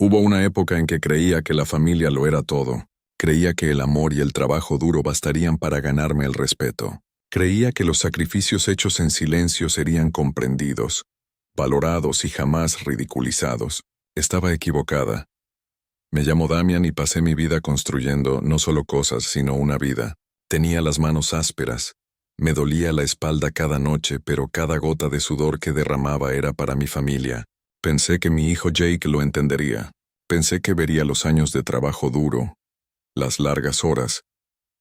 Hubo una época en que creía que la familia lo era todo. Creía que el amor y el trabajo duro bastarían para ganarme el respeto. Creía que los sacrificios hechos en silencio serían comprendidos, valorados y jamás ridiculizados. Estaba equivocada. Me llamo Damian y pasé mi vida construyendo no solo cosas, sino una vida. Tenía las manos ásperas. Me dolía la espalda cada noche, pero cada gota de sudor que derramaba era para mi familia. Pensé que mi hijo Jake lo entendería. Pensé que vería los años de trabajo duro, las largas horas,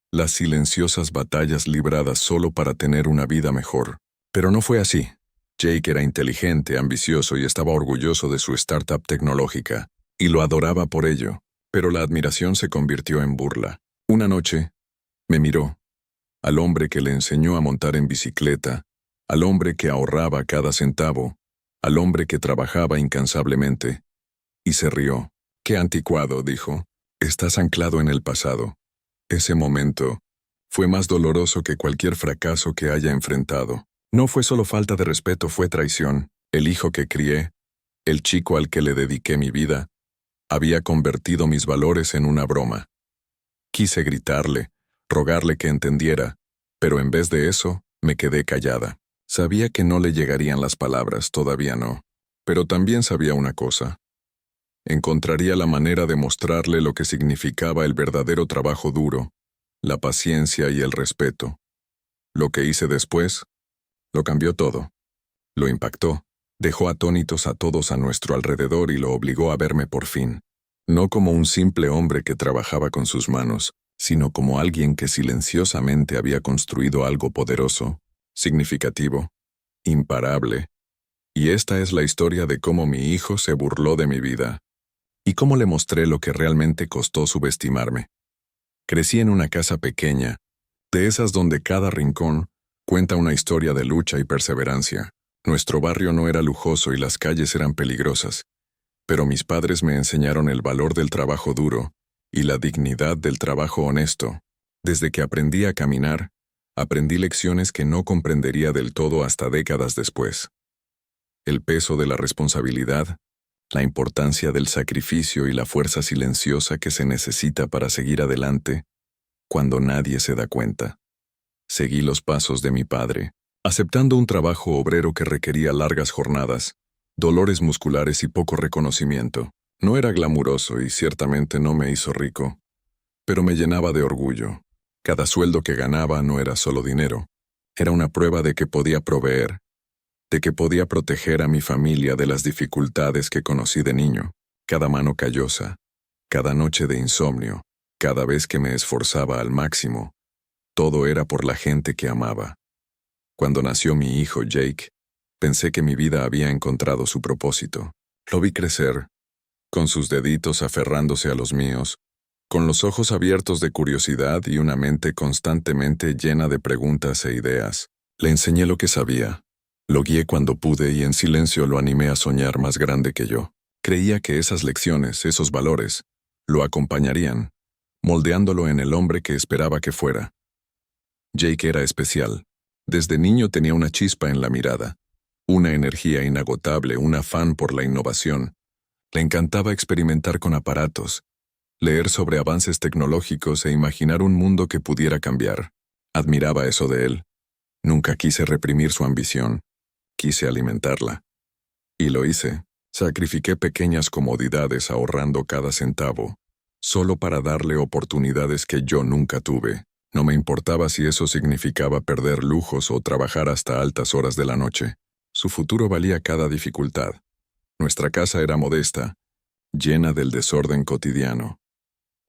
las silenciosas batallas libradas solo para tener una vida mejor. Pero no fue así. Jake era inteligente, ambicioso y estaba orgulloso de su startup tecnológica, y lo adoraba por ello. Pero la admiración se convirtió en burla. Una noche, me miró, al hombre que le enseñó a montar en bicicleta, al hombre que ahorraba cada centavo, al hombre que trabajaba incansablemente, y se rió. «Qué anticuado», dijo. «Estás anclado en el pasado». Ese momento fue más doloroso que cualquier fracaso que haya enfrentado. No fue solo falta de respeto, fue traición. El hijo que crié, el chico al que le dediqué mi vida, había convertido mis valores en una broma. Quise gritarle, rogarle que entendiera, pero en vez de eso, me quedé callada. Sabía que no le llegarían las palabras, todavía no. Pero también sabía una cosa. Encontraría la manera de mostrarle lo que significaba el verdadero trabajo duro, la paciencia y el respeto. Lo que hice después, lo cambió todo. Lo impactó, dejó atónitos a todos a nuestro alrededor y lo obligó a verme por fin. No como un simple hombre que trabajaba con sus manos, sino como alguien que silenciosamente había construido algo poderoso, significativo, imparable. Y esta es la historia de cómo mi hijo se burló de mi vida, y cómo le mostré lo que realmente costó subestimarme. Crecí en una casa pequeña, de esas donde cada rincón cuenta una historia de lucha y perseverancia. Nuestro barrio no era lujoso y las calles eran peligrosas, pero mis padres me enseñaron el valor del trabajo duro y la dignidad del trabajo honesto. Desde que aprendí a caminar, aprendí lecciones que no comprendería del todo hasta décadas después. El peso de la responsabilidad, la importancia del sacrificio y la fuerza silenciosa que se necesita para seguir adelante cuando nadie se da cuenta. Seguí los pasos de mi padre, aceptando un trabajo obrero que requería largas jornadas, dolores musculares y poco reconocimiento. No era glamuroso y ciertamente no me hizo rico, pero me llenaba de orgullo. Cada sueldo que ganaba no era solo dinero, era una prueba de que podía proveer, de que podía proteger a mi familia de las dificultades que conocí de niño. Cada mano callosa, cada noche de insomnio, cada vez que me esforzaba al máximo, todo era por la gente que amaba. Cuando nació mi hijo Jake, pensé que mi vida había encontrado su propósito. Lo vi crecer, con sus deditos aferrándose a los míos, con los ojos abiertos de curiosidad y una mente constantemente llena de preguntas e ideas. Le enseñé lo que sabía. Lo guié cuando pude y en silencio lo animé a soñar más grande que yo. Creía que esas lecciones, esos valores, lo acompañarían, moldeándolo en el hombre que esperaba que fuera. Jake era especial. Desde niño tenía una chispa en la mirada, una energía inagotable, un afán por la innovación. Le encantaba experimentar con aparatos, leer sobre avances tecnológicos e imaginar un mundo que pudiera cambiar. Admiraba eso de él. Nunca quise reprimir su ambición. Quise alimentarla. Y lo hice. Sacrifiqué pequeñas comodidades ahorrando cada centavo, solo para darle oportunidades que yo nunca tuve. No me importaba si eso significaba perder lujos o trabajar hasta altas horas de la noche. Su futuro valía cada dificultad. Nuestra casa era modesta, llena del desorden cotidiano.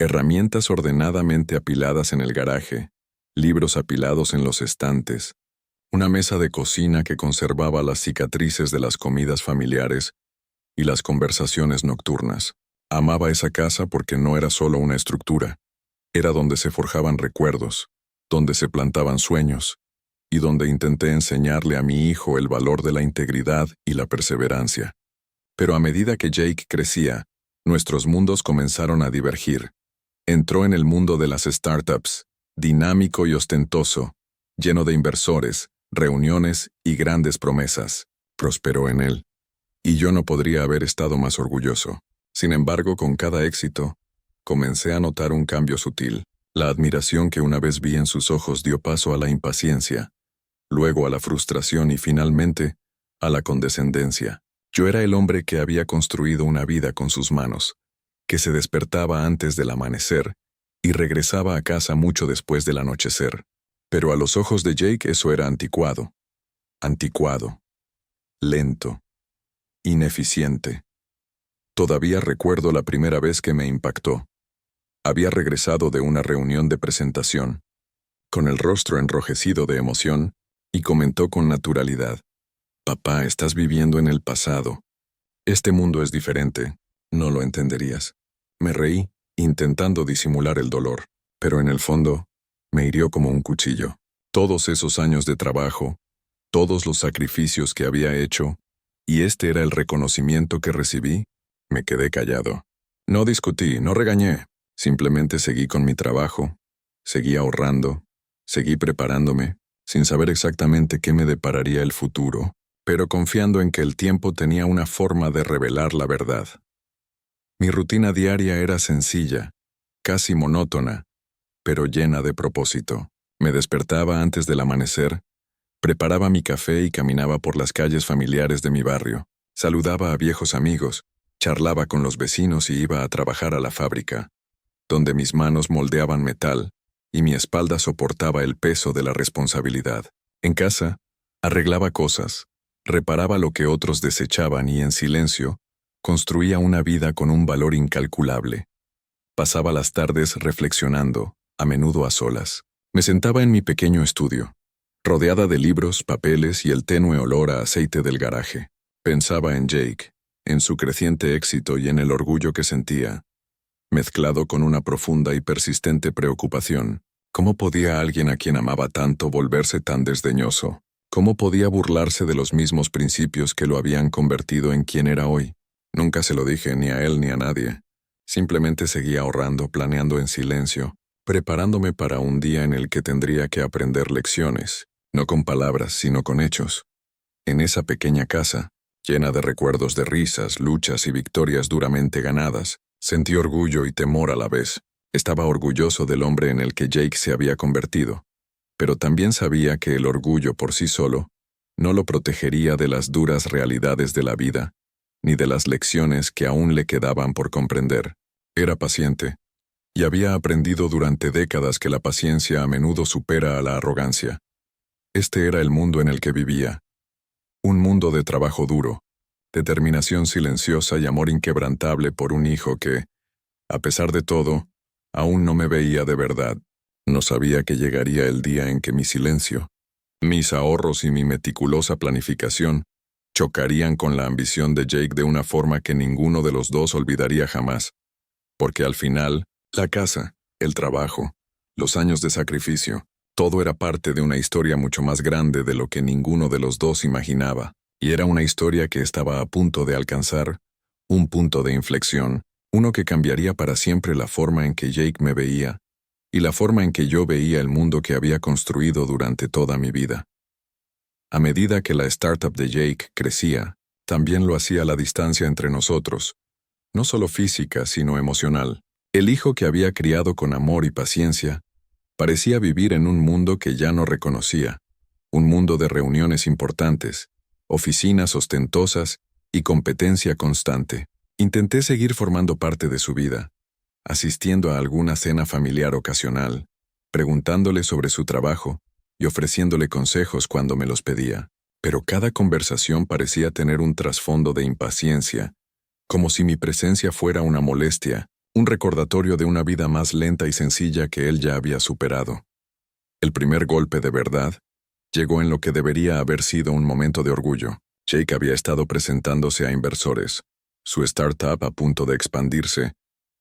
Herramientas ordenadamente apiladas en el garaje, libros apilados en los estantes, una mesa de cocina que conservaba las cicatrices de las comidas familiares y las conversaciones nocturnas. Amaba esa casa porque no era solo una estructura, era donde se forjaban recuerdos, donde se plantaban sueños, y donde intenté enseñarle a mi hijo el valor de la integridad y la perseverancia. Pero a medida que Jake crecía, nuestros mundos comenzaron a divergir. Entró en el mundo de las startups, dinámico y ostentoso, lleno de inversores, reuniones y grandes promesas. Prosperó en él, y yo no podría haber estado más orgulloso. Sin embargo, con cada éxito, comencé a notar un cambio sutil. La admiración que una vez vi en sus ojos dio paso a la impaciencia, luego a la frustración y finalmente a la condescendencia. Yo era el hombre que había construido una vida con sus manos, que se despertaba antes del amanecer y regresaba a casa mucho después del anochecer. Pero a los ojos de Jake eso era anticuado, lento, ineficiente. Todavía recuerdo la primera vez que me impactó. Había regresado de una reunión de presentación, con el rostro enrojecido de emoción, y comentó con naturalidad: «Papá, estás viviendo en el pasado. Este mundo es diferente, no lo entenderías». Me reí, intentando disimular el dolor, pero en el fondo, me hirió como un cuchillo. Todos esos años de trabajo, todos los sacrificios que había hecho, y este era el reconocimiento que recibí, me quedé callado. No discutí, no regañé, simplemente seguí con mi trabajo, seguí ahorrando, seguí preparándome, sin saber exactamente qué me depararía el futuro, pero confiando en que el tiempo tenía una forma de revelar la verdad. Mi rutina diaria era sencilla, casi monótona, pero llena de propósito. Me despertaba antes del amanecer, preparaba mi café y caminaba por las calles familiares de mi barrio. Saludaba a viejos amigos, charlaba con los vecinos y iba a trabajar a la fábrica, donde mis manos moldeaban metal y mi espalda soportaba el peso de la responsabilidad. En casa, arreglaba cosas, reparaba lo que otros desechaban y en silencio, construía una vida con un valor incalculable. Pasaba las tardes reflexionando, a menudo a solas. Me sentaba en mi pequeño estudio, rodeada de libros, papeles y el tenue olor a aceite del garaje. Pensaba en Jake, en su creciente éxito y en el orgullo que sentía, mezclado con una profunda y persistente preocupación. ¿Cómo podía alguien a quien amaba tanto volverse tan desdeñoso? ¿Cómo podía burlarse de los mismos principios que lo habían convertido en quien era hoy? Nunca se lo dije ni a él ni a nadie. Simplemente seguía ahorrando, planeando en silencio, preparándome para un día en el que tendría que aprender lecciones, no con palabras, sino con hechos. En esa pequeña casa, llena de recuerdos de risas, luchas y victorias duramente ganadas, sentí orgullo y temor a la vez. Estaba orgulloso del hombre en el que Jake se había convertido, pero también sabía que el orgullo por sí solo no lo protegería de las duras realidades de la vida, ni de las lecciones que aún le quedaban por comprender. Era paciente, y había aprendido durante décadas que la paciencia a menudo supera a la arrogancia. Este era el mundo en el que vivía. Un mundo de trabajo duro, determinación silenciosa y amor inquebrantable por un hijo que, a pesar de todo, aún no me veía de verdad. No sabía que llegaría el día en que mi silencio, mis ahorros y mi meticulosa planificación chocarían con la ambición de Jake de una forma que ninguno de los dos olvidaría jamás. Porque al final, la casa, el trabajo, los años de sacrificio, todo era parte de una historia mucho más grande de lo que ninguno de los dos imaginaba, y era una historia que estaba a punto de alcanzar un punto de inflexión, uno que cambiaría para siempre la forma en que Jake me veía, y la forma en que yo veía el mundo que había construido durante toda mi vida. A medida que la startup de Jake crecía, también lo hacía la distancia entre nosotros, no solo física, sino emocional. El hijo que había criado con amor y paciencia parecía vivir en un mundo que ya no reconocía, un mundo de reuniones importantes, oficinas ostentosas y competencia constante. Intenté seguir formando parte de su vida, asistiendo a alguna cena familiar ocasional, preguntándole sobre su trabajo y ofreciéndole consejos cuando me los pedía. Pero cada conversación parecía tener un trasfondo de impaciencia, como si mi presencia fuera una molestia, un recordatorio de una vida más lenta y sencilla que él ya había superado. El primer golpe de verdad llegó en lo que debería haber sido un momento de orgullo. Jake había estado presentándose a inversores, su startup a punto de expandirse,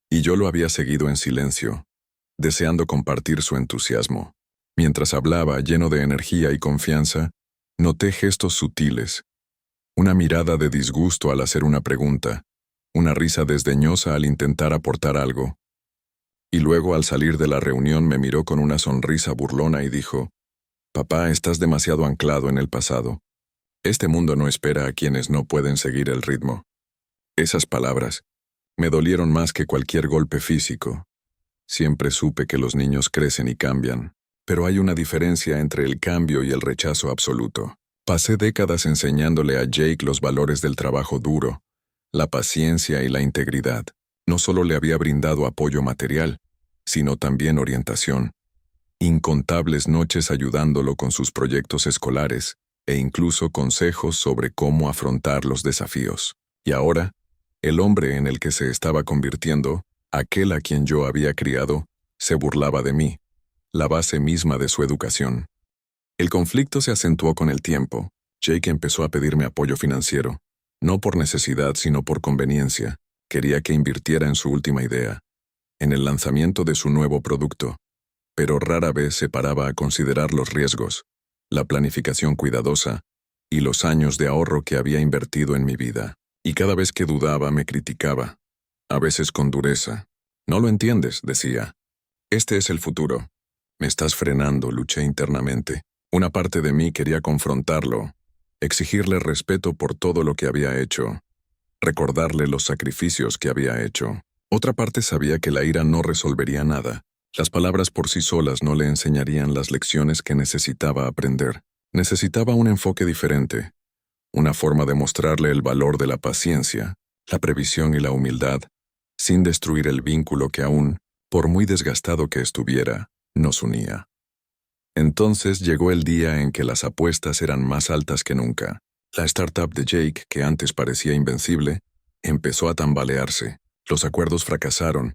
y yo lo había seguido en silencio, deseando compartir su entusiasmo. Mientras hablaba, lleno de energía y confianza, noté gestos sutiles, una mirada de disgusto al hacer una pregunta, una risa desdeñosa al intentar aportar algo. Y luego, al salir de la reunión, me miró con una sonrisa burlona y dijo: «Papá, estás demasiado anclado en el pasado. Este mundo no espera a quienes no pueden seguir el ritmo». Esas palabras, Me dolieron más que cualquier golpe físico. Siempre supe que los niños crecen y cambian, pero hay una diferencia entre el cambio y el rechazo absoluto. Pasé décadas enseñándole a Jake los valores del trabajo duro, la paciencia y la integridad. No solo le había brindado apoyo material, sino también orientación. Incontables noches ayudándolo con sus proyectos escolares e incluso consejos sobre cómo afrontar los desafíos. Y ahora, el hombre en el que se estaba convirtiendo, aquel a quien yo había criado, se burlaba de mí, la base misma de su educación. El conflicto se acentuó con el tiempo. Jake empezó a pedirme apoyo financiero, no por necesidad sino por conveniencia. Quería que invirtiera en su última idea, en el lanzamiento de su nuevo producto, pero rara vez se paraba a considerar los riesgos, la planificación cuidadosa y los años de ahorro que había invertido en mi vida. Y cada vez que dudaba me criticaba, a veces con dureza. «No lo entiendes», decía. «Este es el futuro». «Me estás frenando», luché internamente. Una parte de mí quería confrontarlo, exigirle respeto por todo lo que había hecho, recordarle los sacrificios que había hecho. Otra parte sabía que la ira no resolvería nada. Las palabras por sí solas no le enseñarían las lecciones que necesitaba aprender. Necesitaba un enfoque diferente, una forma de mostrarle el valor de la paciencia, la previsión y la humildad, sin destruir el vínculo que aún, por muy desgastado que estuviera, nos unía. Entonces llegó el día en que las apuestas eran más altas que nunca. La startup de Jake, que antes parecía invencible, empezó a tambalearse. Los acuerdos fracasaron.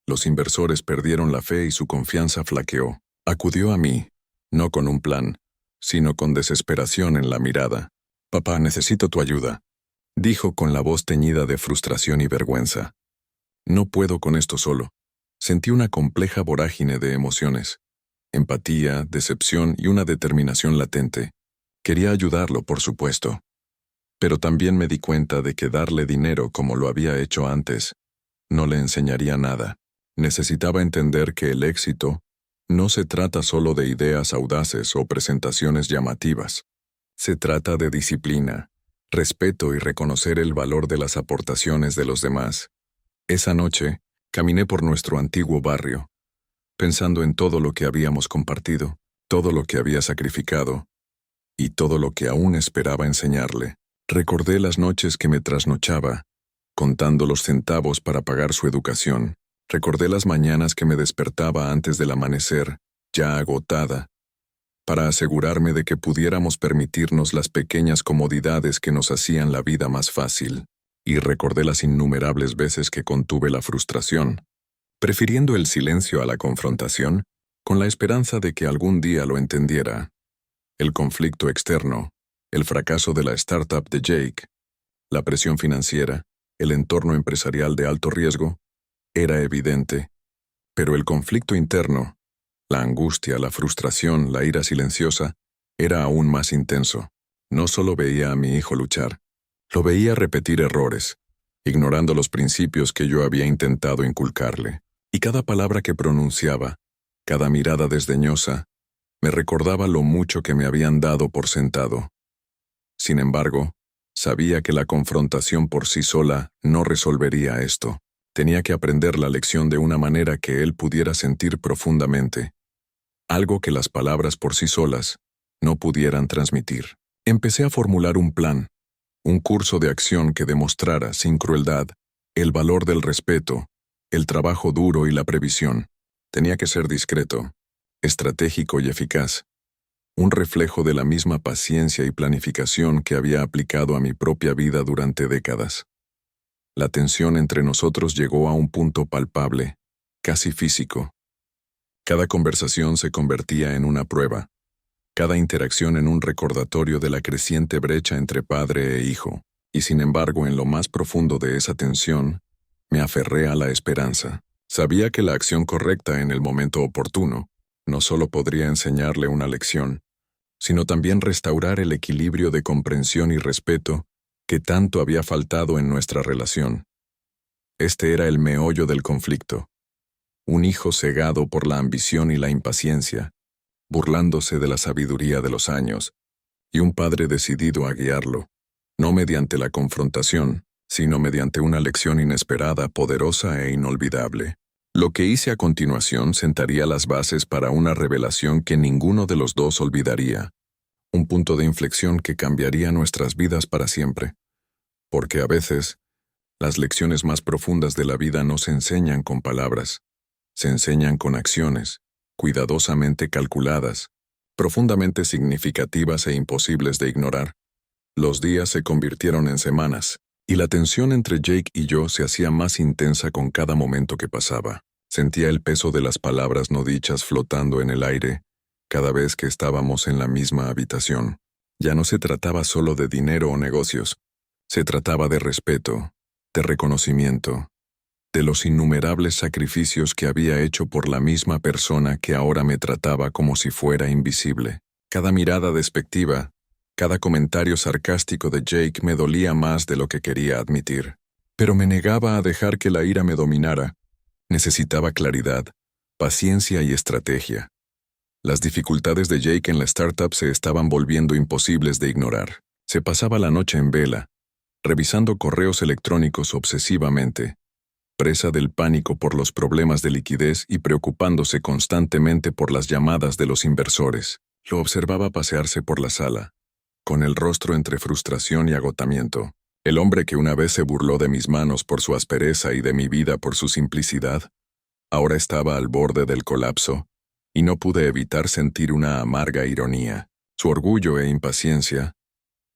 Los inversores perdieron la fe y su confianza flaqueó. Acudió a mí, no con un plan, sino con desesperación en la mirada. «Papá, necesito tu ayuda», dijo con la voz teñida de frustración y vergüenza. «No puedo con esto solo». Sentí una compleja vorágine de emociones. Empatía, decepción y una determinación latente. Quería ayudarlo, por supuesto. Pero también me di cuenta de que darle dinero como lo había hecho antes no le enseñaría nada. Necesitaba entender que el éxito no se trata solo de ideas audaces o presentaciones llamativas. Se trata de disciplina, respeto y reconocer el valor de las aportaciones de los demás. Esa noche, caminé por nuestro antiguo barrio, pensando en todo lo que habíamos compartido, todo lo que había sacrificado y todo lo que aún esperaba enseñarle. Recordé las noches que me trasnochaba, contando los centavos para pagar su educación. Recordé las mañanas que me despertaba antes del amanecer, ya agotada, para asegurarme de que pudiéramos permitirnos las pequeñas comodidades que nos hacían la vida más fácil. Y recordé las innumerables veces que contuve la frustración, prefiriendo el silencio a la confrontación, con la esperanza de que algún día lo entendiera. El conflicto externo, el fracaso de la startup de Jake, la presión financiera, el entorno empresarial de alto riesgo, era evidente. Pero el conflicto interno, la angustia, la frustración, la ira silenciosa, era aún más intenso. No solo veía a mi hijo luchar, lo veía repetir errores, ignorando los principios que yo había intentado inculcarle. Y cada palabra que pronunciaba, cada mirada desdeñosa, me recordaba lo mucho que me habían dado por sentado. Sin embargo, sabía que la confrontación por sí sola no resolvería esto. Tenía que aprender la lección de una manera que él pudiera sentir profundamente, algo que las palabras por sí solas no pudieran transmitir. Empecé a formular un plan, un curso de acción que demostrara, sin crueldad, el valor del respeto, el trabajo duro y la previsión. Tenía que ser discreto, estratégico y eficaz, un reflejo de la misma paciencia y planificación que había aplicado a mi propia vida durante décadas. La tensión entre nosotros llegó a un punto palpable, casi físico. Cada conversación se convertía en una prueba, cada interacción en un recordatorio de la creciente brecha entre padre e hijo, y sin embargo, en lo más profundo de esa tensión, me aferré a la esperanza. Sabía que la acción correcta en el momento oportuno no solo podría enseñarle una lección, sino también restaurar el equilibrio de comprensión y respeto que tanto había faltado en nuestra relación. Este era el meollo del conflicto. Un hijo cegado por la ambición y la impaciencia, burlándose de la sabiduría de los años, y un padre decidido a guiarlo, no mediante la confrontación, sino mediante una lección inesperada, poderosa e inolvidable. Lo que hice a continuación sentaría las bases para una revelación que ninguno de los dos olvidaría, un punto de inflexión que cambiaría nuestras vidas para siempre. Porque a veces, las lecciones más profundas de la vida no se enseñan con palabras, se enseñan con acciones, cuidadosamente calculadas, profundamente significativas e imposibles de ignorar. Los días se convirtieron en semanas, y la tensión entre Jake y yo se hacía más intensa con cada momento que pasaba. Sentía el peso de las palabras no dichas flotando en el aire cada vez que estábamos en la misma habitación. Ya no se trataba solo de dinero o negocios, se trataba de respeto, de reconocimiento, de los innumerables sacrificios que había hecho por la misma persona que ahora me trataba como si fuera invisible. Cada mirada despectiva, cada comentario sarcástico de Jake me dolía más de lo que quería admitir. Pero me negaba a dejar que la ira me dominara. Necesitaba claridad, paciencia y estrategia. Las dificultades de Jake en la startup se estaban volviendo imposibles de ignorar. Se pasaba la noche en vela, revisando correos electrónicos obsesivamente, presa del pánico por los problemas de liquidez y preocupándose constantemente por las llamadas de los inversores. Lo observaba pasearse por la sala, con el rostro entre frustración y agotamiento. El hombre que una vez se burló de mis manos por su aspereza y de mi vida por su simplicidad, ahora estaba al borde del colapso, y no pude evitar sentir una amarga ironía. Su orgullo e impaciencia,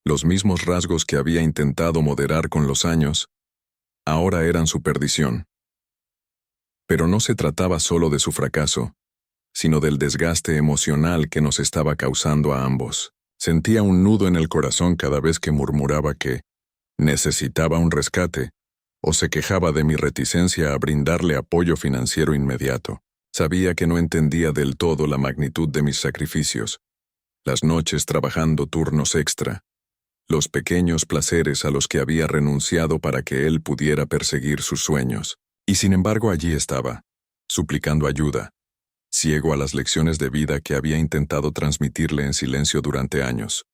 los mismos rasgos que había intentado moderar con los años, ahora eran su perdición. Pero no se trataba solo de su fracaso, sino del desgaste emocional que nos estaba causando a ambos. Sentía un nudo en el corazón cada vez que murmuraba que necesitaba un rescate, o se quejaba de mi reticencia a brindarle apoyo financiero inmediato. Sabía que no entendía del todo la magnitud de mis sacrificios, las noches trabajando turnos extra, los pequeños placeres a los que había renunciado para que él pudiera perseguir sus sueños. Y sin embargo allí estaba, suplicando ayuda, ciego a las lecciones de vida que había intentado transmitirle en silencio durante años.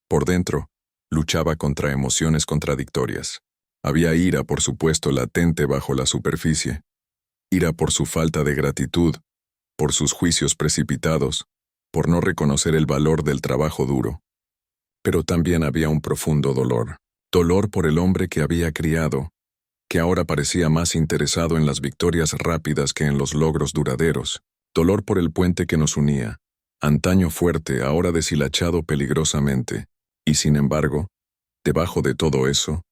Por dentro, luchaba contra emociones contradictorias. Había ira, por supuesto, latente bajo la superficie. Ira por su falta de gratitud, por sus juicios precipitados, por no reconocer el valor del trabajo duro. Pero también había un profundo dolor. Dolor por el hombre que había criado, que ahora parecía más interesado en las victorias rápidas que en los logros duraderos. Dolor por el puente que nos unía, antaño fuerte, ahora deshilachado peligrosamente. Y sin embargo, debajo de todo eso,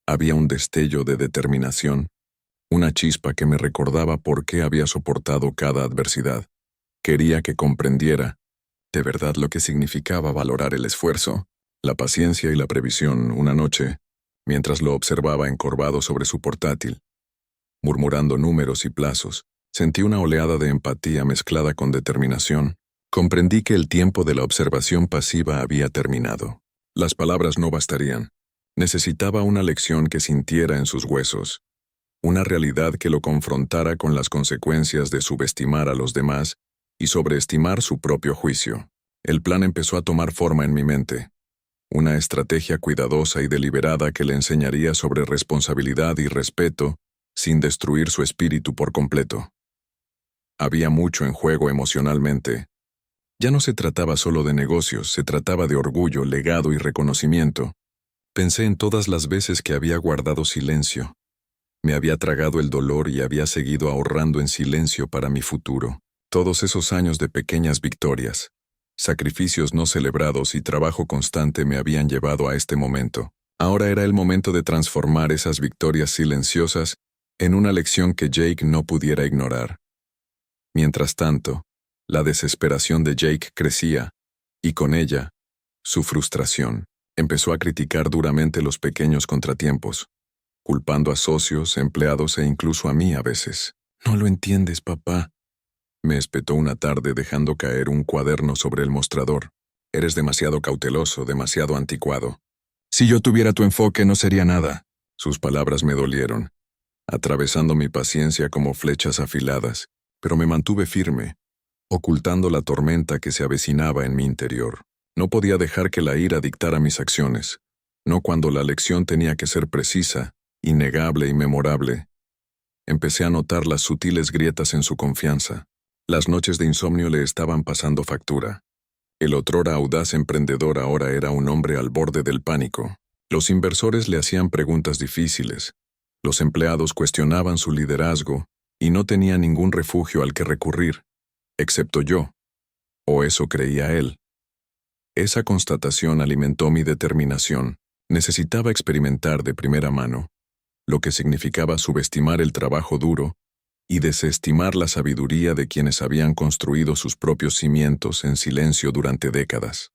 había un destello de determinación, una chispa que me recordaba por qué había soportado cada adversidad. Quería que comprendiera, de verdad, lo que significaba valorar el esfuerzo, la paciencia y la previsión. Una noche, mientras lo observaba encorvado sobre su portátil, murmurando números y plazos, sentí una oleada de empatía mezclada con determinación. Comprendí que el tiempo de la observación pasiva había terminado. Las palabras no bastarían. Necesitaba una lección que sintiera en sus huesos, una realidad que lo confrontara con las consecuencias de subestimar a los demás y sobreestimar su propio juicio. El plan empezó a tomar forma en mi mente, una estrategia cuidadosa y deliberada que le enseñaría sobre responsabilidad y respeto sin destruir su espíritu por completo. Había mucho en juego emocionalmente. Ya no se trataba solo de negocios, se trataba de orgullo, legado y reconocimiento. Pensé en todas las veces que había guardado silencio. Me había tragado el dolor y había seguido ahorrando en silencio para mi futuro. Todos esos años de pequeñas victorias, sacrificios no celebrados y trabajo constante me habían llevado a este momento. Ahora era el momento de transformar esas victorias silenciosas en una lección que Jake no pudiera ignorar. Mientras tanto, la desesperación de Jake crecía, y con ella, su frustración. Empezó a criticar duramente los pequeños contratiempos, culpando a socios, empleados e incluso a mí a veces. «No lo entiendes, papá», me espetó una tarde dejando caer un cuaderno sobre el mostrador. «Eres demasiado cauteloso, demasiado anticuado. Si yo tuviera tu enfoque no sería nada». Sus palabras me dolieron, atravesando mi paciencia como flechas afiladas, pero me mantuve firme, ocultando la tormenta que se avecinaba en mi interior. No podía dejar que la ira dictara mis acciones, no cuando la lección tenía que ser precisa, innegable y memorable. Empecé a notar las sutiles grietas en su confianza. Las noches de insomnio le estaban pasando factura. El otrora audaz emprendedor ahora era un hombre al borde del pánico. Los inversores le hacían preguntas difíciles. Los empleados cuestionaban su liderazgo y no tenía ningún refugio al que recurrir, excepto yo. O eso creía él. Esa constatación alimentó mi determinación. Necesitaba experimentar de primera mano lo que significaba subestimar el trabajo duro y desestimar la sabiduría de quienes habían construido sus propios cimientos en silencio durante décadas.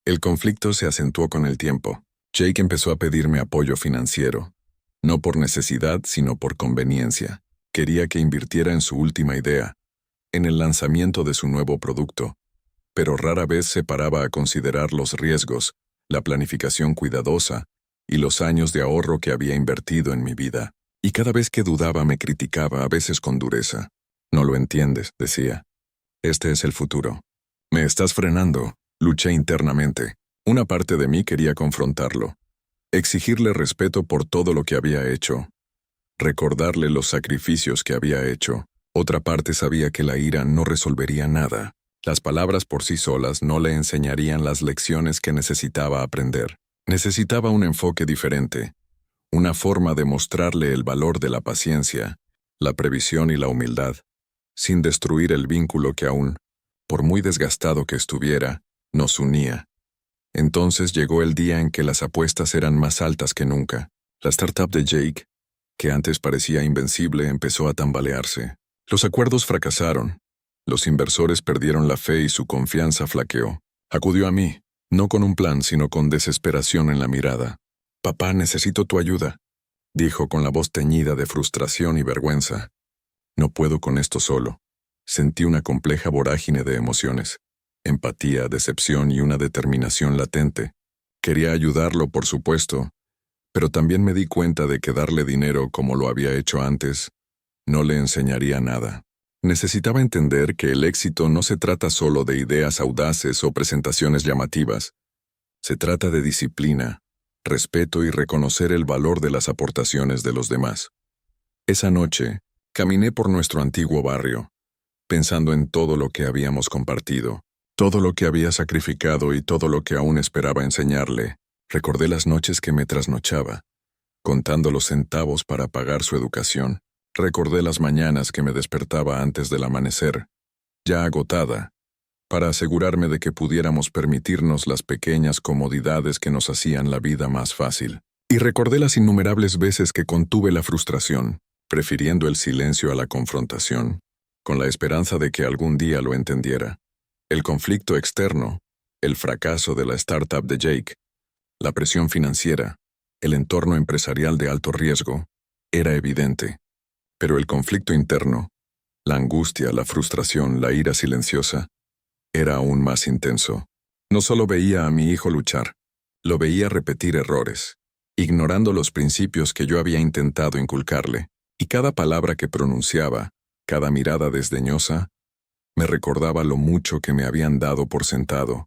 El conflicto se acentuó con el tiempo. Jake empezó a pedirme apoyo financiero, no por necesidad, sino por conveniencia. Quería que invirtiera en su última idea, en el lanzamiento de su nuevo producto, pero rara vez se paraba a considerar los riesgos, la planificación cuidadosa y los años de ahorro que había invertido en mi vida. Y cada vez que dudaba me criticaba, a veces con dureza. «No lo entiendes», decía. «Este es el futuro». «Me estás frenando», luché internamente. Una parte de mí quería confrontarlo, exigirle respeto por todo lo que había hecho, recordarle los sacrificios que había hecho. Otra parte sabía que la ira no resolvería nada. Las palabras por sí solas no le enseñarían las lecciones que necesitaba aprender. Necesitaba un enfoque diferente, una forma de mostrarle el valor de la paciencia, la previsión y la humildad, sin destruir el vínculo que aún, por muy desgastado que estuviera, nos unía. Entonces llegó el día en que las apuestas eran más altas que nunca. La startup de Jake, que antes parecía invencible, empezó a tambalearse. Los acuerdos fracasaron. Los inversores perdieron la fe y su confianza flaqueó. Acudió a mí, no con un plan, sino con desesperación en la mirada. «Papá, necesito tu ayuda», dijo con la voz teñida de frustración y vergüenza. «No puedo con esto solo». Sentí una compleja vorágine de emociones. Empatía, decepción y una determinación latente. Quería ayudarlo, por supuesto, pero también me di cuenta de que darle dinero como lo había hecho antes no le enseñaría nada. Necesitaba entender que el éxito no se trata solo de ideas audaces o presentaciones llamativas. Se trata de disciplina, respeto y reconocer el valor de las aportaciones de los demás. Esa noche, caminé por nuestro antiguo barrio, pensando en todo lo que habíamos compartido, todo lo que había sacrificado y todo lo que aún esperaba enseñarle. Recordé las noches que me trasnochaba, contando los centavos para pagar su educación. Recordé las mañanas que me despertaba antes del amanecer, ya agotada, para asegurarme de que pudiéramos permitirnos las pequeñas comodidades que nos hacían la vida más fácil. Y recordé las innumerables veces que contuve la frustración, prefiriendo el silencio a la confrontación, con la esperanza de que algún día lo entendiera. El conflicto externo, el fracaso de la startup de Jake, la presión financiera, el entorno empresarial de alto riesgo, era evidente. Pero el conflicto interno, la angustia, la frustración, la ira silenciosa, era aún más intenso. No solo veía a mi hijo luchar, lo veía repetir errores, ignorando los principios que yo había intentado inculcarle, y cada palabra que pronunciaba, cada mirada desdeñosa, me recordaba lo mucho que me habían dado por sentado.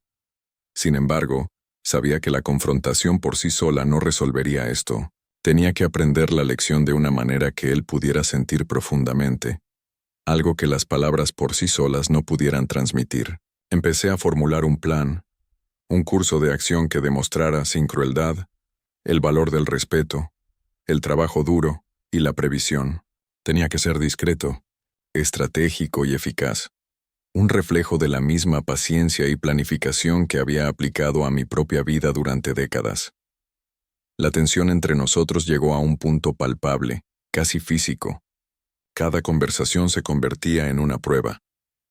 Sin embargo, sabía que la confrontación por sí sola no resolvería esto. Tenía que aprender la lección de una manera que él pudiera sentir profundamente, algo que las palabras por sí solas no pudieran transmitir. Empecé a formular un plan, un curso de acción que demostrara, sin crueldad, el valor del respeto, el trabajo duro y la previsión. Tenía que ser discreto, estratégico y eficaz, un reflejo de la misma paciencia y planificación que había aplicado a mi propia vida durante décadas. La tensión entre nosotros llegó a un punto palpable, casi físico. Cada conversación se convertía en una prueba,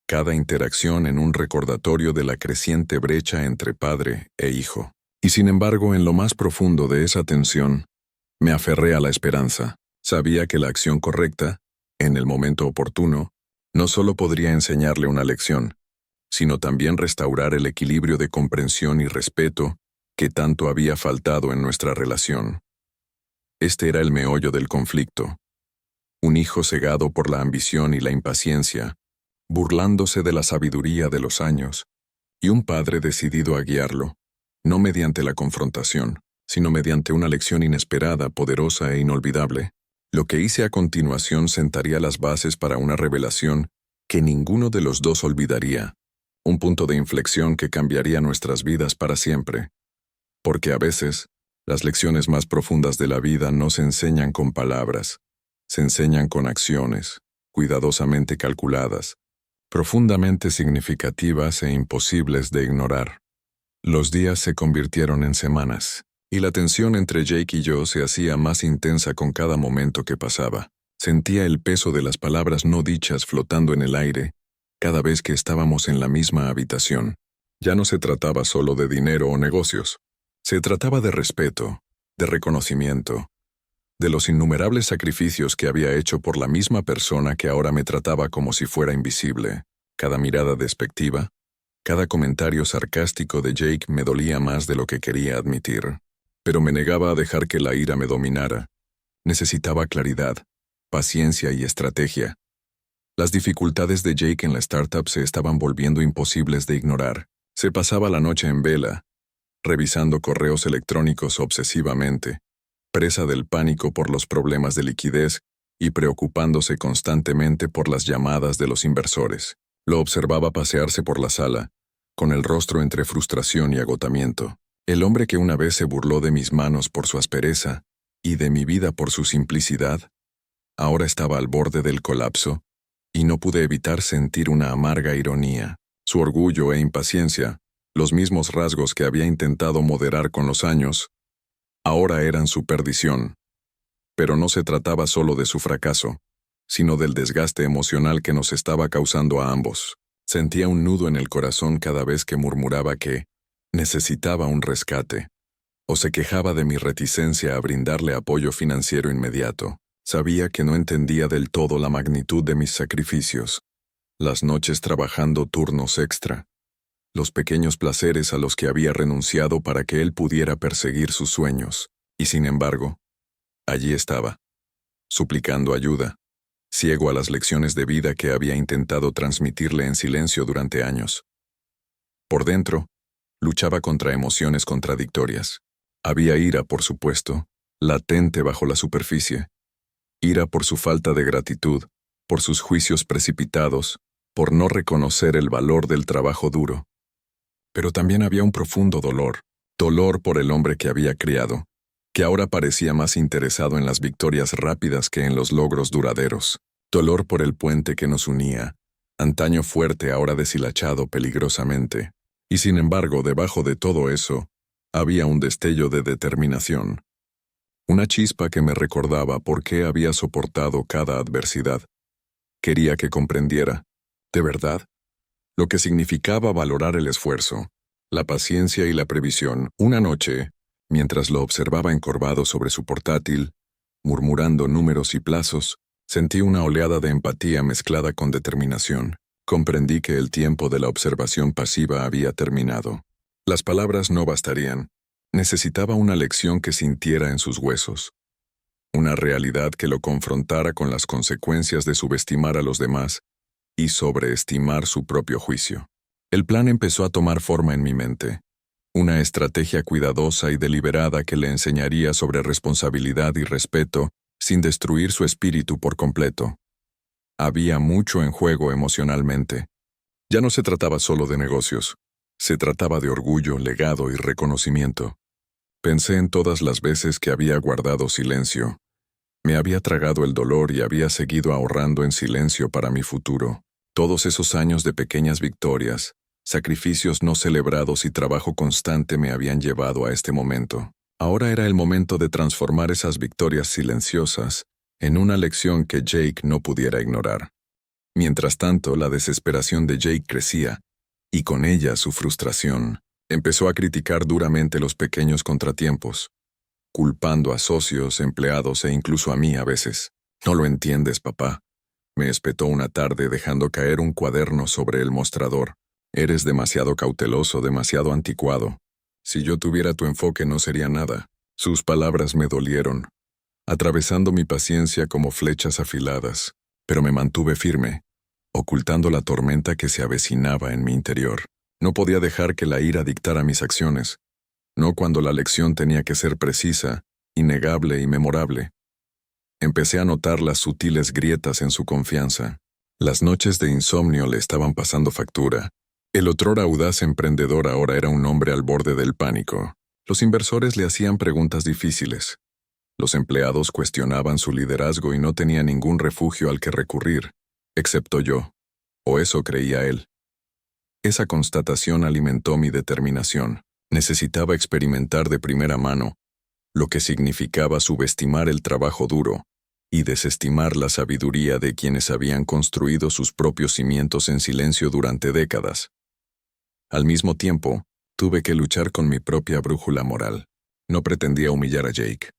cada interacción en un recordatorio de la creciente brecha entre padre e hijo. Y sin embargo, en lo más profundo de esa tensión, me aferré a la esperanza. Sabía que la acción correcta, en el momento oportuno, no solo podría enseñarle una lección, sino también restaurar el equilibrio de comprensión y respeto que tanto había faltado en nuestra relación. Este era el meollo del conflicto. Un hijo cegado por la ambición y la impaciencia, burlándose de la sabiduría de los años, y un padre decidido a guiarlo, no mediante la confrontación, sino mediante una lección inesperada, poderosa e inolvidable. Lo que hice a continuación sentaría las bases para una revelación que ninguno de los dos olvidaría, un punto de inflexión que cambiaría nuestras vidas para siempre. Porque a veces, las lecciones más profundas de la vida no se enseñan con palabras, se enseñan con acciones, cuidadosamente calculadas, profundamente significativas e imposibles de ignorar. Los días se convirtieron en semanas, y la tensión entre Jake y yo se hacía más intensa con cada momento que pasaba. Sentía el peso de las palabras no dichas flotando en el aire cada vez que estábamos en la misma habitación. Ya no se trataba solo de dinero o negocios. Se trataba de respeto, de reconocimiento, de los innumerables sacrificios que había hecho por la misma persona que ahora me trataba como si fuera invisible. Cada mirada despectiva, cada comentario sarcástico de Jake me dolía más de lo que quería admitir. Pero me negaba a dejar que la ira me dominara. Necesitaba claridad, paciencia y estrategia. Las dificultades de Jake en la startup se estaban volviendo imposibles de ignorar. Se pasaba la noche en vela, revisando correos electrónicos obsesivamente, presa del pánico por los problemas de liquidez y preocupándose constantemente por las llamadas de los inversores. Lo observaba pasearse por la sala, con el rostro entre frustración y agotamiento. El hombre que una vez se burló de mis manos por su aspereza y de mi vida por su simplicidad, ahora estaba al borde del colapso, y no pude evitar sentir una amarga ironía. Su orgullo e impaciencia, los mismos rasgos que había intentado moderar con los años, ahora eran su perdición. Pero no se trataba solo de su fracaso, sino del desgaste emocional que nos estaba causando a ambos. Sentía un nudo en el corazón cada vez que murmuraba que necesitaba un rescate, o se quejaba de mi reticencia a brindarle apoyo financiero inmediato. Sabía que no entendía del todo la magnitud de mis sacrificios, las noches trabajando turnos extra, los pequeños placeres a los que había renunciado para que él pudiera perseguir sus sueños, y sin embargo, allí estaba, suplicando ayuda, ciego a las lecciones de vida que había intentado transmitirle en silencio durante años. Por dentro, luchaba contra emociones contradictorias. Había ira, por supuesto, latente bajo la superficie. Ira por su falta de gratitud, por sus juicios precipitados, por no reconocer el valor del trabajo duro. Pero también había un profundo dolor, dolor por el hombre que había criado, que ahora parecía más interesado en las victorias rápidas que en los logros duraderos. Dolor por el puente que nos unía, antaño fuerte, ahora deshilachado peligrosamente. Y sin embargo, debajo de todo eso, había un destello de determinación. Una chispa que me recordaba por qué había soportado cada adversidad. Quería que comprendiera, de verdad, lo que significaba valorar el esfuerzo, la paciencia y la previsión. Una noche, mientras lo observaba encorvado sobre su portátil, murmurando números y plazos, sentí una oleada de empatía mezclada con determinación. Comprendí que el tiempo de la observación pasiva había terminado. Las palabras no bastarían. Necesitaba una lección que sintiera en sus huesos. Una realidad que lo confrontara con las consecuencias de subestimar a los demás y sobreestimar su propio juicio. El plan empezó a tomar forma en mi mente. Una estrategia cuidadosa y deliberada que le enseñaría sobre responsabilidad y respeto sin destruir su espíritu por completo. Había mucho en juego emocionalmente. Ya no se trataba solo de negocios. Se trataba de orgullo, legado y reconocimiento. Pensé en todas las veces que había guardado silencio. Me había tragado el dolor y había seguido ahorrando en silencio para mi futuro. Todos esos años de pequeñas victorias, sacrificios no celebrados y trabajo constante me habían llevado a este momento. Ahora era el momento de transformar esas victorias silenciosas en una lección que Jake no pudiera ignorar. Mientras tanto, la desesperación de Jake crecía, y con ella su frustración. Empezó a criticar duramente los pequeños contratiempos, culpando a socios, empleados e incluso a mí a veces. «No lo entiendes, papá», me espetó una tarde dejando caer un cuaderno sobre el mostrador. «Eres demasiado cauteloso, demasiado anticuado. Si yo tuviera tu enfoque no sería nada». Sus palabras me dolieron, atravesando mi paciencia como flechas afiladas, pero me mantuve firme, ocultando la tormenta que se avecinaba en mi interior. No podía dejar que la ira dictara mis acciones. no cuando la lección tenía que ser precisa, innegable y memorable. Empecé a notar las sutiles grietas en su confianza. Las noches de insomnio le estaban pasando factura. El otrora audaz emprendedor ahora era un hombre al borde del pánico. Los inversores le hacían preguntas difíciles. Los empleados cuestionaban su liderazgo y no tenía ningún refugio al que recurrir, excepto yo. O eso creía él. Esa constatación alimentó mi determinación. Necesitaba experimentar de primera mano lo que significaba subestimar el trabajo duro y desestimar la sabiduría de quienes habían construido sus propios cimientos en silencio durante décadas. Al mismo tiempo, tuve que luchar con mi propia brújula moral. No pretendía humillar a Jake.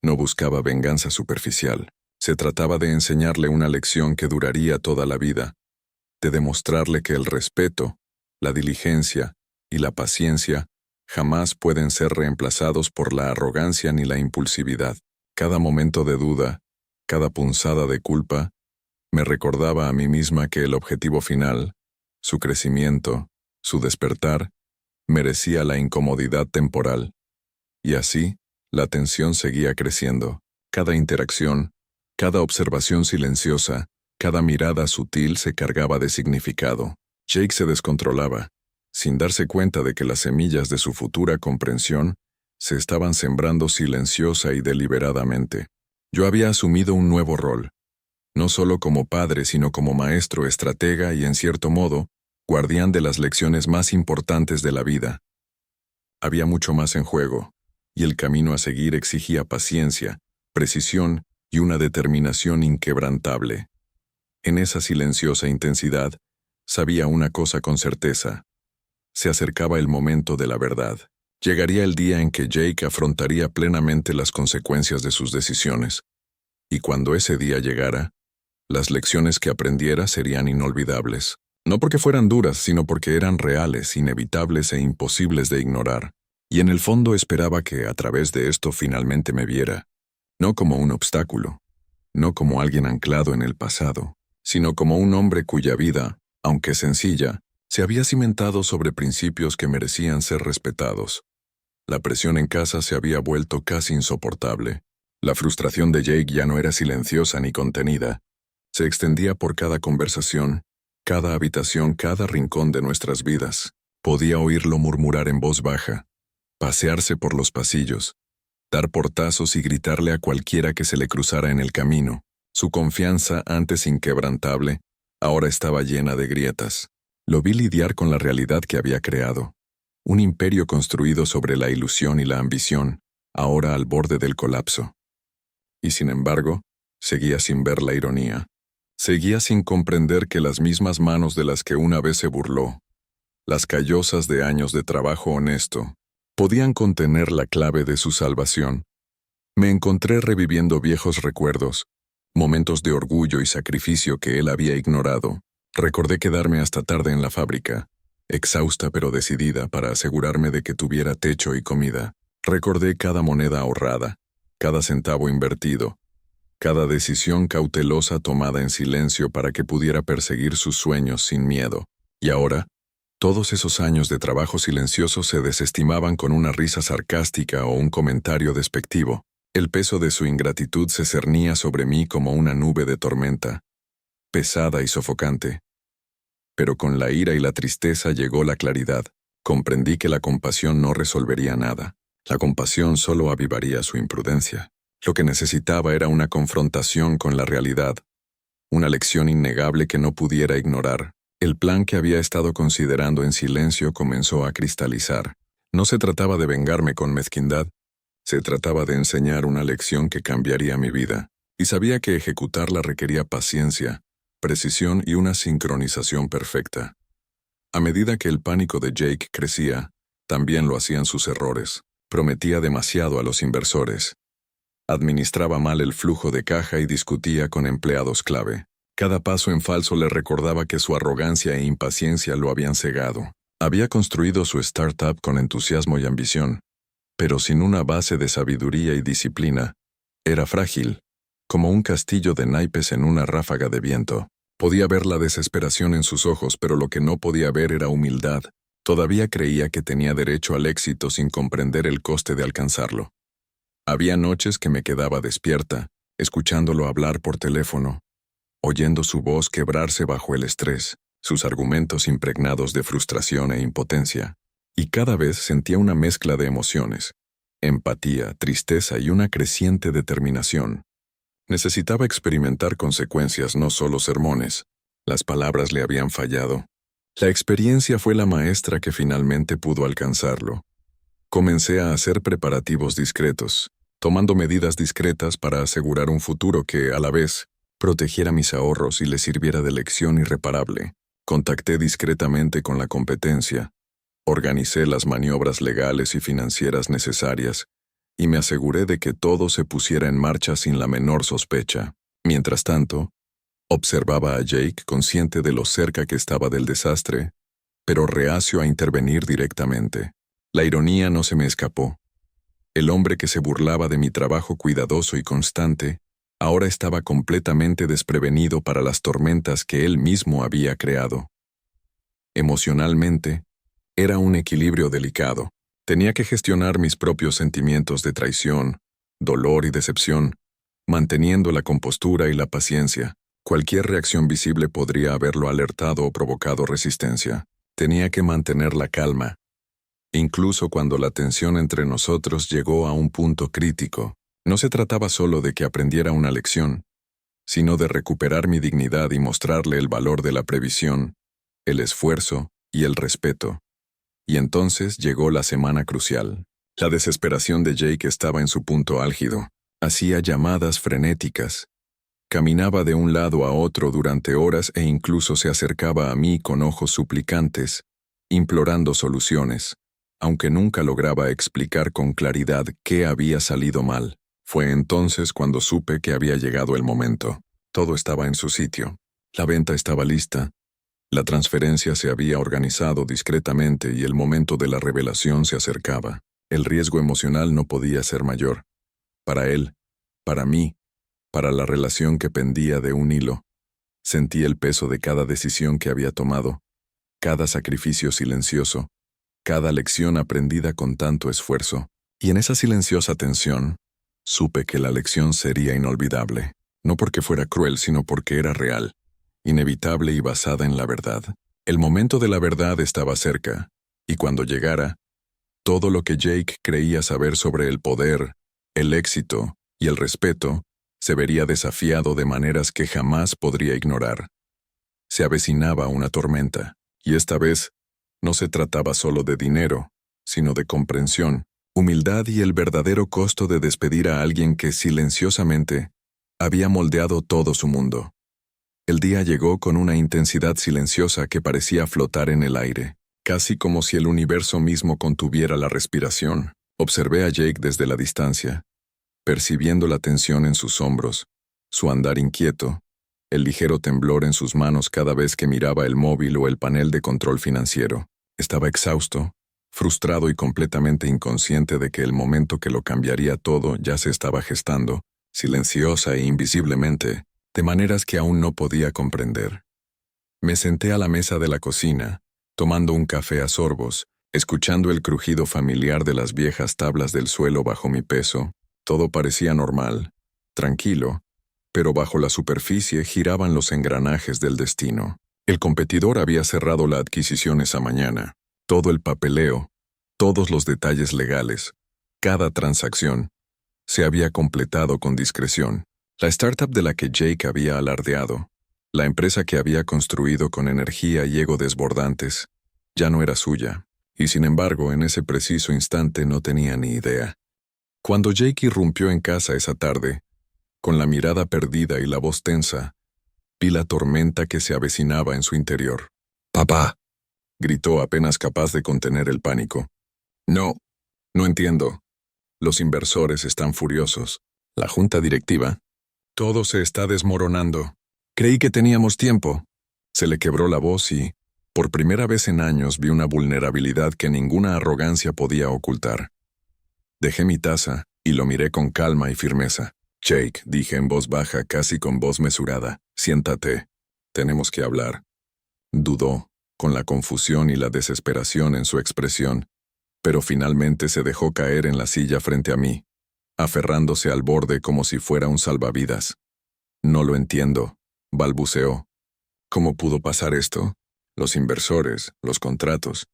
No buscaba venganza superficial. Se trataba de enseñarle una lección que duraría toda la vida, de demostrarle que el respeto, la diligencia y la paciencia jamás pueden ser reemplazados por la arrogancia ni la impulsividad. Cada momento de duda, cada punzada de culpa, me recordaba a mí misma que el objetivo final, su crecimiento, su despertar, merecía la incomodidad temporal. Y así, la tensión seguía creciendo. Cada interacción, cada observación silenciosa, cada mirada sutil se cargaba de significado. Jake se descontrolaba, sin darse cuenta de que las semillas de su futura comprensión se estaban sembrando silenciosa y deliberadamente. Yo había asumido un nuevo rol, no solo como padre, sino como maestro, estratega y, en cierto modo, guardián de las lecciones más importantes de la vida. Había mucho más en juego, y el camino a seguir exigía paciencia, precisión y una determinación inquebrantable. En esa silenciosa intensidad, sabía una cosa con certeza. Se acercaba el momento de la verdad. Llegaría el día en que Jake afrontaría plenamente las consecuencias de sus decisiones. Y cuando ese día llegara, las lecciones que aprendiera serían inolvidables. No porque fueran duras, sino porque eran reales, inevitables e imposibles de ignorar. Y en el fondo esperaba que, a través de esto, finalmente me viera. No como un obstáculo, no como alguien anclado en el pasado, sino como un hombre cuya vida, aunque sencilla, se había cimentado sobre principios que merecían ser respetados. La presión en casa se había vuelto casi insoportable. La frustración de Jake ya no era silenciosa ni contenida. Se extendía por cada conversación, cada habitación, cada rincón de nuestras vidas. Podía oírlo murmurar en voz baja, pasearse por los pasillos, dar portazos y gritarle a cualquiera que se le cruzara en el camino. Su confianza, antes inquebrantable, ahora estaba llena de grietas. Lo vi lidiar con la realidad que había creado. Un imperio construido sobre la ilusión y la ambición, ahora al borde del colapso. Y sin embargo, seguía sin ver la ironía. Seguía sin comprender que las mismas manos de las que una vez se burló, las callosas de años de trabajo honesto, podían contener la clave de su salvación. Me encontré reviviendo viejos recuerdos, momentos de orgullo y sacrificio que él había ignorado. Recordé quedarme hasta tarde en la fábrica, exhausta pero decidida para asegurarme de que tuviera techo y comida. Recordé cada moneda ahorrada, cada centavo invertido, cada decisión cautelosa tomada en silencio para que pudiera perseguir sus sueños sin miedo. Y ahora, todos esos años de trabajo silencioso se desestimaban con una risa sarcástica o un comentario despectivo. El peso de su ingratitud se cernía sobre mí como una nube de tormenta, pesada y sofocante. Pero con la ira y la tristeza llegó la claridad. Comprendí que la compasión no resolvería nada. La compasión solo avivaría su imprudencia. Lo que necesitaba era una confrontación con la realidad, una lección innegable que no pudiera ignorar. El plan que había estado considerando en silencio comenzó a cristalizar. No se trataba de vengarme con mezquindad, se trataba de enseñar una lección que cambiaría mi vida, y sabía que ejecutarla requería paciencia, precisión y una sincronización perfecta. A medida que el pánico de Jake crecía, también lo hacían sus errores. Prometía demasiado a los inversores. Administraba mal el flujo de caja y discutía con empleados clave. Cada paso en falso le recordaba que su arrogancia e impaciencia lo habían cegado. Había construido su startup con entusiasmo y ambición, pero sin una base de sabiduría y disciplina. Era frágil, como un castillo de naipes en una ráfaga de viento. Podía ver la desesperación en sus ojos, pero lo que no podía ver era humildad, Todavía creía que tenía derecho al éxito sin comprender el coste de alcanzarlo. Había noches que me quedaba despierta, escuchándolo hablar por teléfono, oyendo su voz quebrarse bajo el estrés, sus argumentos impregnados de frustración e impotencia, y cada vez sentía una mezcla de emociones, empatía, tristeza y una creciente determinación. Necesitaba experimentar consecuencias, no solo sermones. Las palabras le habían fallado. La experiencia fue la maestra que finalmente pudo alcanzarlo. Comencé a hacer preparativos discretos, tomando medidas discretas para asegurar un futuro que, a la vez, protegiera mis ahorros y le sirviera de lección irreparable. Contacté discretamente con la competencia, organicé las maniobras legales y financieras necesarias, y me aseguré de que todo se pusiera en marcha sin la menor sospecha. Mientras tanto, observaba a Jake consciente de lo cerca que estaba del desastre, pero reacio a intervenir directamente. La ironía no se me escapó. El hombre que se burlaba de mi trabajo cuidadoso y constante, ahora estaba completamente desprevenido para las tormentas que él mismo había creado. Emocionalmente, era un equilibrio delicado. Tenía que gestionar mis propios sentimientos de traición, dolor y decepción, manteniendo la compostura y la paciencia. Cualquier reacción visible podría haberlo alertado o provocado resistencia. Tenía que mantener la calma, incluso cuando la tensión entre nosotros llegó a un punto crítico. No se trataba solo de que aprendiera una lección, sino de recuperar mi dignidad y mostrarle el valor de la previsión, el esfuerzo y el respeto. Y entonces llegó la semana crucial. La desesperación de Jake estaba en su punto álgido. Hacía llamadas frenéticas. Caminaba de un lado a otro durante horas e incluso se acercaba a mí con ojos suplicantes, implorando soluciones, aunque nunca lograba explicar con claridad qué había salido mal. Fue entonces cuando supe que había llegado el momento. Todo estaba en su sitio. La venta estaba lista. La transferencia se había organizado discretamente y el momento de la revelación se acercaba. El riesgo emocional no podía ser mayor. Para él, para mí, para la relación que pendía de un hilo. Sentí el peso de cada decisión que había tomado, cada sacrificio silencioso, cada lección aprendida con tanto esfuerzo. Y en esa silenciosa tensión, supe que la lección sería inolvidable, no porque fuera cruel, sino porque era real, inevitable y basada en la verdad. El momento de la verdad estaba cerca, y cuando llegara, todo lo que Jake creía saber sobre el poder, el éxito y el respeto se vería desafiado de maneras que jamás podría ignorar. Se avecinaba una tormenta, y esta vez no se trataba solo de dinero, sino de comprensión, humildad y el verdadero costo de despedir a alguien que silenciosamente había moldeado todo su mundo. El día llegó con una intensidad silenciosa que parecía flotar en el aire, casi como si el universo mismo contuviera la respiración. Observé a Jake desde la distancia, percibiendo la tensión en sus hombros, su andar inquieto, el ligero temblor en sus manos cada vez que miraba el móvil o el panel de control financiero. Estaba exhausto, frustrado y completamente inconsciente de que el momento que lo cambiaría todo ya se estaba gestando, silenciosa e invisiblemente, de maneras que aún no podía comprender. Me senté a la mesa de la cocina, tomando un café a sorbos, escuchando el crujido familiar de las viejas tablas del suelo bajo mi peso. Todo parecía normal, tranquilo, pero bajo la superficie giraban los engranajes del destino. El competidor había cerrado la adquisición esa mañana. Todo el papeleo, todos los detalles legales, cada transacción, se había completado con discreción. La startup de la que Jake había alardeado, la empresa que había construido con energía y ego desbordantes, ya no era suya, y sin embargo en ese preciso instante no tenía ni idea. Cuando Jake irrumpió en casa esa tarde, con la mirada perdida y la voz tensa, vi la tormenta que se avecinaba en su interior. «¡Papá!», gritó apenas capaz de contener el pánico. No entiendo. Los inversores están furiosos. La junta directiva. Todo se está desmoronando. Creí que teníamos tiempo». Se le quebró la voz y, por primera vez en años, vi una vulnerabilidad que ninguna arrogancia podía ocultar. Dejé mi taza y lo miré con calma y firmeza. «Jake», dije en voz baja, casi con voz mesurada, «siéntate. Tenemos que hablar». Dudó, con la confusión y la desesperación en su expresión, pero finalmente se dejó caer en la silla frente a mí, aferrándose al borde como si fuera un salvavidas. No lo entiendo, balbuceó. ¿Cómo pudo pasar esto? Los inversores, los contratos.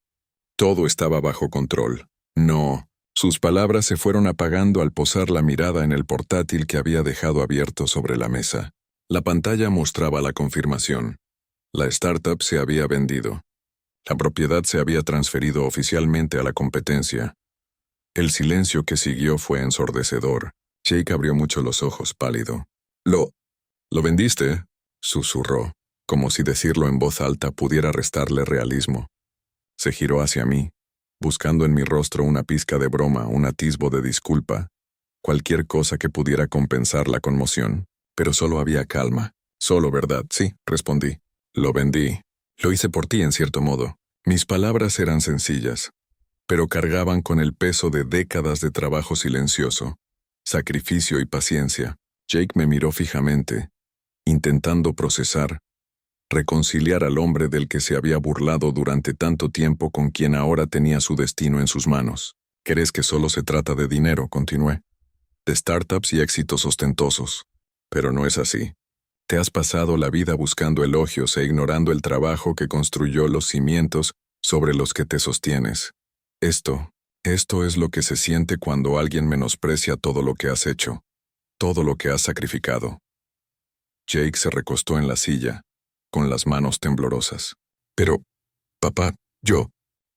Todo estaba bajo control. No. Sus palabras se fueron apagando al posar la mirada en el portátil que había dejado abierto sobre la mesa. La pantalla mostraba la confirmación. La startup se había vendido. La propiedad se había transferido oficialmente a la competencia. El silencio que siguió fue ensordecedor. Jake abrió mucho los ojos, pálido. ¿Lo vendiste?, susurró, como si decirlo en voz alta pudiera restarle realismo. Se giró hacia mí, buscando en mi rostro una pizca de broma, un atisbo de disculpa, cualquier cosa que pudiera compensar la conmoción, pero solo había calma. Solo verdad, sí, respondí. Lo vendí. Lo hice por ti en cierto modo. Mis palabras eran sencillas, pero cargaban con el peso de décadas de trabajo silencioso, sacrificio y paciencia. Jake me miró fijamente, intentando procesar, reconciliar al hombre del que se había burlado durante tanto tiempo con quien ahora tenía su destino en sus manos. ¿Crees que solo se trata de dinero?, continué. De startups y éxitos ostentosos. Pero no es así. Te has pasado la vida buscando elogios e ignorando el trabajo que construyó los cimientos sobre los que te sostienes. Esto es lo que se siente cuando alguien menosprecia todo lo que has hecho, todo lo que has sacrificado. Jake se recostó en la silla, con las manos temblorosas. Pero, papá, yo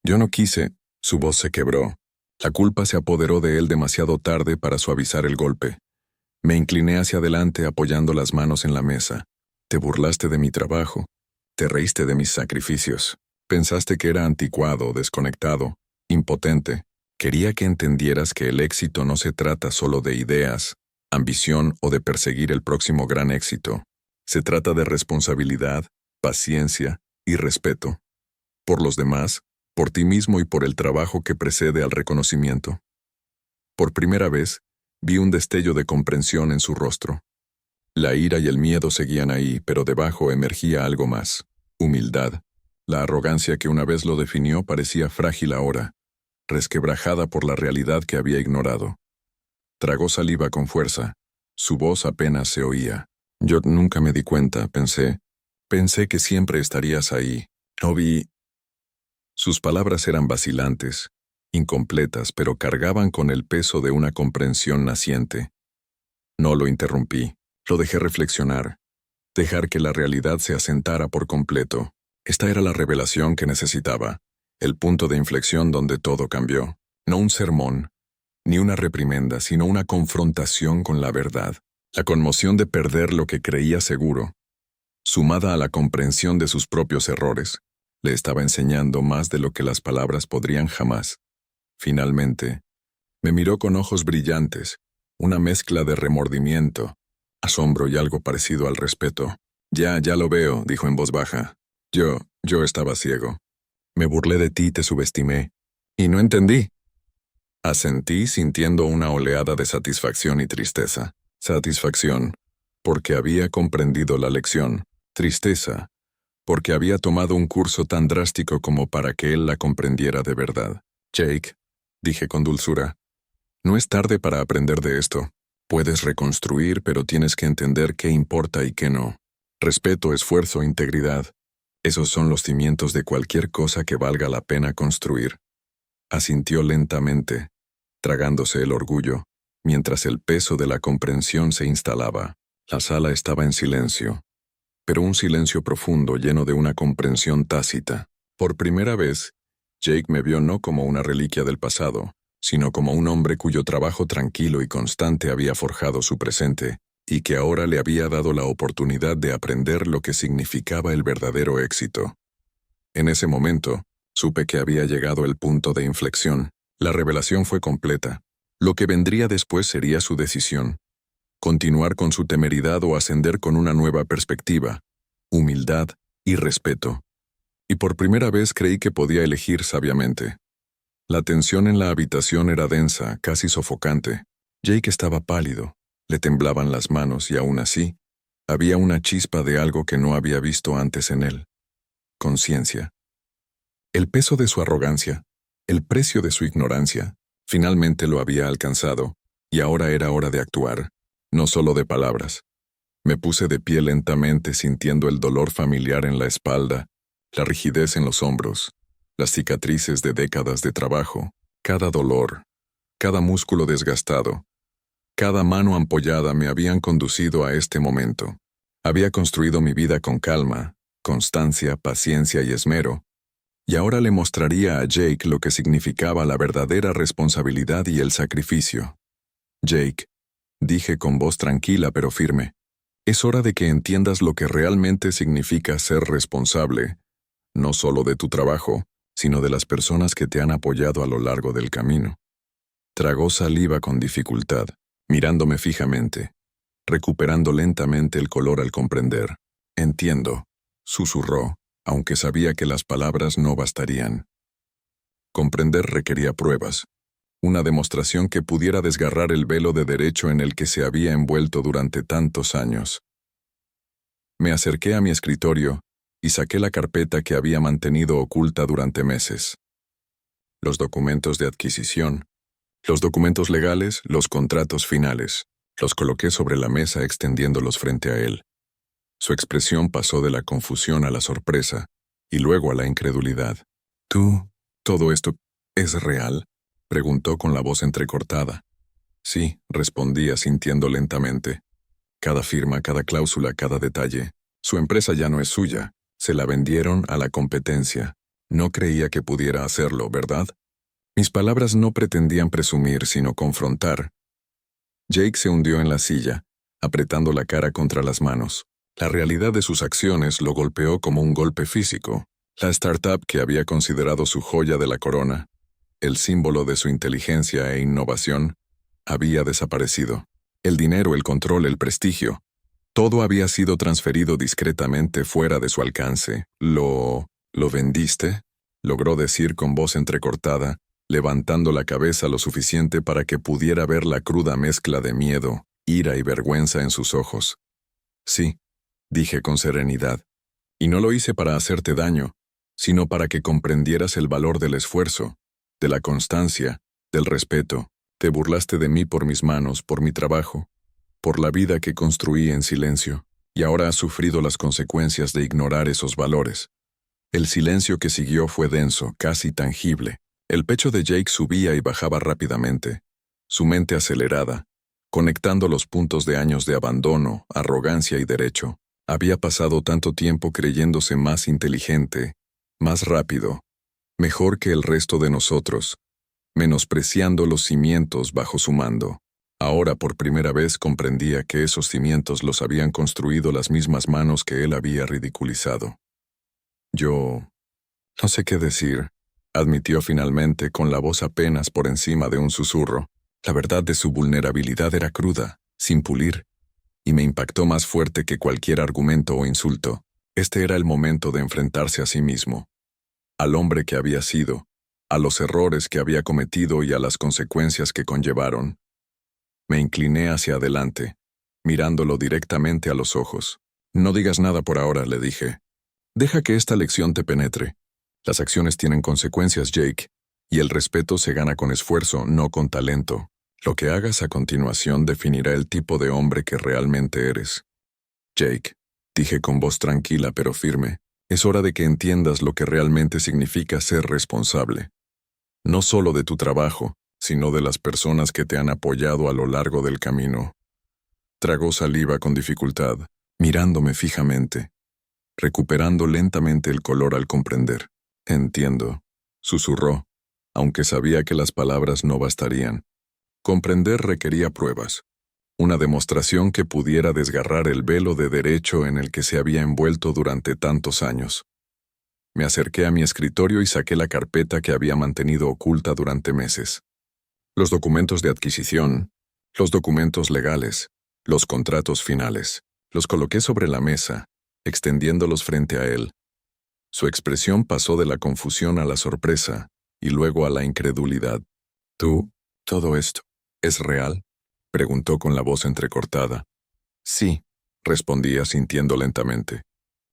no quise. Su voz se quebró. La culpa se apoderó de él demasiado tarde para suavizar el golpe. Me incliné hacia adelante apoyando las manos en la mesa. Te burlaste de mi trabajo. Te reíste de mis sacrificios. Pensaste que era anticuado, desconectado, impotente. Quería que entendieras que el éxito no se trata solo de ideas, ambición o de perseguir el próximo gran éxito. Se trata de responsabilidad, paciencia y respeto. Por los demás, por ti mismo y por el trabajo que precede al reconocimiento. Por primera vez, vi un destello de comprensión en su rostro. La ira y el miedo seguían ahí, pero debajo emergía algo más. Humildad. La arrogancia que una vez lo definió parecía frágil ahora, resquebrajada por la realidad que había ignorado. Tragó saliva con fuerza. Su voz apenas se oía. Yo nunca me di cuenta, pensé. Pensé que siempre estarías ahí. No vi. Sus palabras eran vacilantes, incompletas, pero cargaban con el peso de una comprensión naciente. No lo interrumpí, lo dejé reflexionar, dejar que la realidad se asentara por completo. Esta era la revelación que necesitaba, el punto de inflexión donde todo cambió. No un sermón, ni una reprimenda, sino una confrontación con la verdad. La conmoción de perder lo que creía seguro, sumada a la comprensión de sus propios errores, le estaba enseñando más de lo que las palabras podrían jamás. Finalmente, me miró con ojos brillantes, una mezcla de remordimiento, asombro y algo parecido al respeto. Ya lo veo, dijo en voz baja. Yo estaba ciego. Me burlé de ti y te subestimé. Y no entendí. Asentí sintiendo una oleada de satisfacción y tristeza. Satisfacción, porque había comprendido la lección. Tristeza, porque había tomado un curso tan drástico como para que él la comprendiera de verdad. Jake, dije con dulzura, no es tarde para aprender de esto. Puedes reconstruir, pero tienes que entender qué importa y qué no. Respeto, esfuerzo, integridad. Esos son los cimientos de cualquier cosa que valga la pena construir. Asintió lentamente, tragándose el orgullo, mientras el peso de la comprensión se instalaba. La sala estaba en silencio, pero un silencio profundo lleno de una comprensión tácita. Por primera vez, Jake me vio no como una reliquia del pasado, sino como un hombre cuyo trabajo tranquilo y constante había forjado su presente, y que ahora le había dado la oportunidad de aprender lo que significaba el verdadero éxito. En ese momento, supe que había llegado el punto de inflexión. La revelación fue completa. Lo que vendría después sería su decisión. Continuar con su temeridad o ascender con una nueva perspectiva, humildad y respeto. Y por primera vez creí que podía elegir sabiamente. La tensión en la habitación era densa, casi sofocante. Jake estaba pálido, le temblaban las manos y aún así, había una chispa de algo que no había visto antes en él. Conciencia. El peso de su arrogancia, el precio de su ignorancia, finalmente lo había alcanzado, y ahora era hora de actuar, no solo de palabras. Me puse de pie lentamente sintiendo el dolor familiar en la espalda, la rigidez en los hombros, las cicatrices de décadas de trabajo, cada dolor, cada músculo desgastado, cada mano ampollada me habían conducido a este momento. Había construido mi vida con calma, constancia, paciencia y esmero, y ahora le mostraría a Jake lo que significaba la verdadera responsabilidad y el sacrificio. Jake, dije con voz tranquila pero firme, es hora de que entiendas lo que realmente significa ser responsable, no solo de tu trabajo, sino de las personas que te han apoyado a lo largo del camino. Tragó saliva con dificultad, mirándome fijamente, recuperando lentamente el color al comprender. Entiendo, susurró, aunque sabía que las palabras no bastarían. Comprender requería pruebas, una demostración que pudiera desgarrar el velo de derecho en el que se había envuelto durante tantos años. Me acerqué a mi escritorio y saqué la carpeta que había mantenido oculta durante meses. Los documentos de adquisición, los documentos legales, los contratos finales, los coloqué sobre la mesa extendiéndolos frente a él. Su expresión pasó de la confusión a la sorpresa, y luego a la incredulidad. ¿Todo esto es real?, preguntó con la voz entrecortada. Sí, respondí asintiendo lentamente. Cada firma, cada cláusula, cada detalle. Su empresa ya no es suya. Se la vendieron a la competencia. No creía que pudiera hacerlo, ¿verdad? Mis palabras no pretendían presumir, sino confrontar. Jake se hundió en la silla, apretando la cara contra las manos. La realidad de sus acciones lo golpeó como un golpe físico. La startup que había considerado su joya de la corona, el símbolo de su inteligencia e innovación, había desaparecido. El dinero, el control, el prestigio, todo había sido transferido discretamente fuera de su alcance. ¿Lo vendiste?, logró decir con voz entrecortada, levantando la cabeza lo suficiente para que pudiera ver la cruda mezcla de miedo, ira y vergüenza en sus ojos. Sí, dije con serenidad, y no lo hice para hacerte daño, sino para que comprendieras el valor del esfuerzo, de la constancia, del respeto. Te burlaste de mí por mis manos, por mi trabajo, por la vida que construí en silencio, y ahora has sufrido las consecuencias de ignorar esos valores. El silencio que siguió fue denso, casi tangible. El pecho de Jake subía y bajaba rápidamente, su mente acelerada, conectando los puntos de años de abandono, arrogancia y derecho. Había pasado tanto tiempo creyéndose más inteligente, más rápido, mejor que el resto de nosotros, menospreciando los cimientos bajo su mando. Ahora por primera vez comprendía que esos cimientos los habían construido las mismas manos que él había ridiculizado. Yo no sé qué decir, admitió finalmente con la voz apenas por encima de un susurro. La verdad de su vulnerabilidad era cruda, sin pulir, y me impactó más fuerte que cualquier argumento o insulto. Este era el momento de enfrentarse a sí mismo, al hombre que había sido, a los errores que había cometido y a las consecuencias que conllevaron. Me incliné hacia adelante, mirándolo directamente a los ojos. No digas nada por ahora, le dije. Deja que esta lección te penetre. Las acciones tienen consecuencias, Jake, y el respeto se gana con esfuerzo, no con talento. Lo que hagas a continuación definirá el tipo de hombre que realmente eres. Jake, dije con voz tranquila pero firme, es hora de que entiendas lo que realmente significa ser responsable. No solo de tu trabajo, sino de las personas que te han apoyado a lo largo del camino. Tragó saliva con dificultad, mirándome fijamente, recuperando lentamente el color al comprender. Entiendo, susurró, aunque sabía que las palabras no bastarían. Comprender requería pruebas, una demostración que pudiera desgarrar el velo de derecho en el que se había envuelto durante tantos años. Me acerqué a mi escritorio y saqué la carpeta que había mantenido oculta durante meses. Los documentos de adquisición, los documentos legales, los contratos finales, los coloqué sobre la mesa, extendiéndolos frente a él. Su expresión pasó de la confusión a la sorpresa, y luego a la incredulidad. ¿Todo esto es real?, preguntó con la voz entrecortada. Sí, respondí asintiendo lentamente.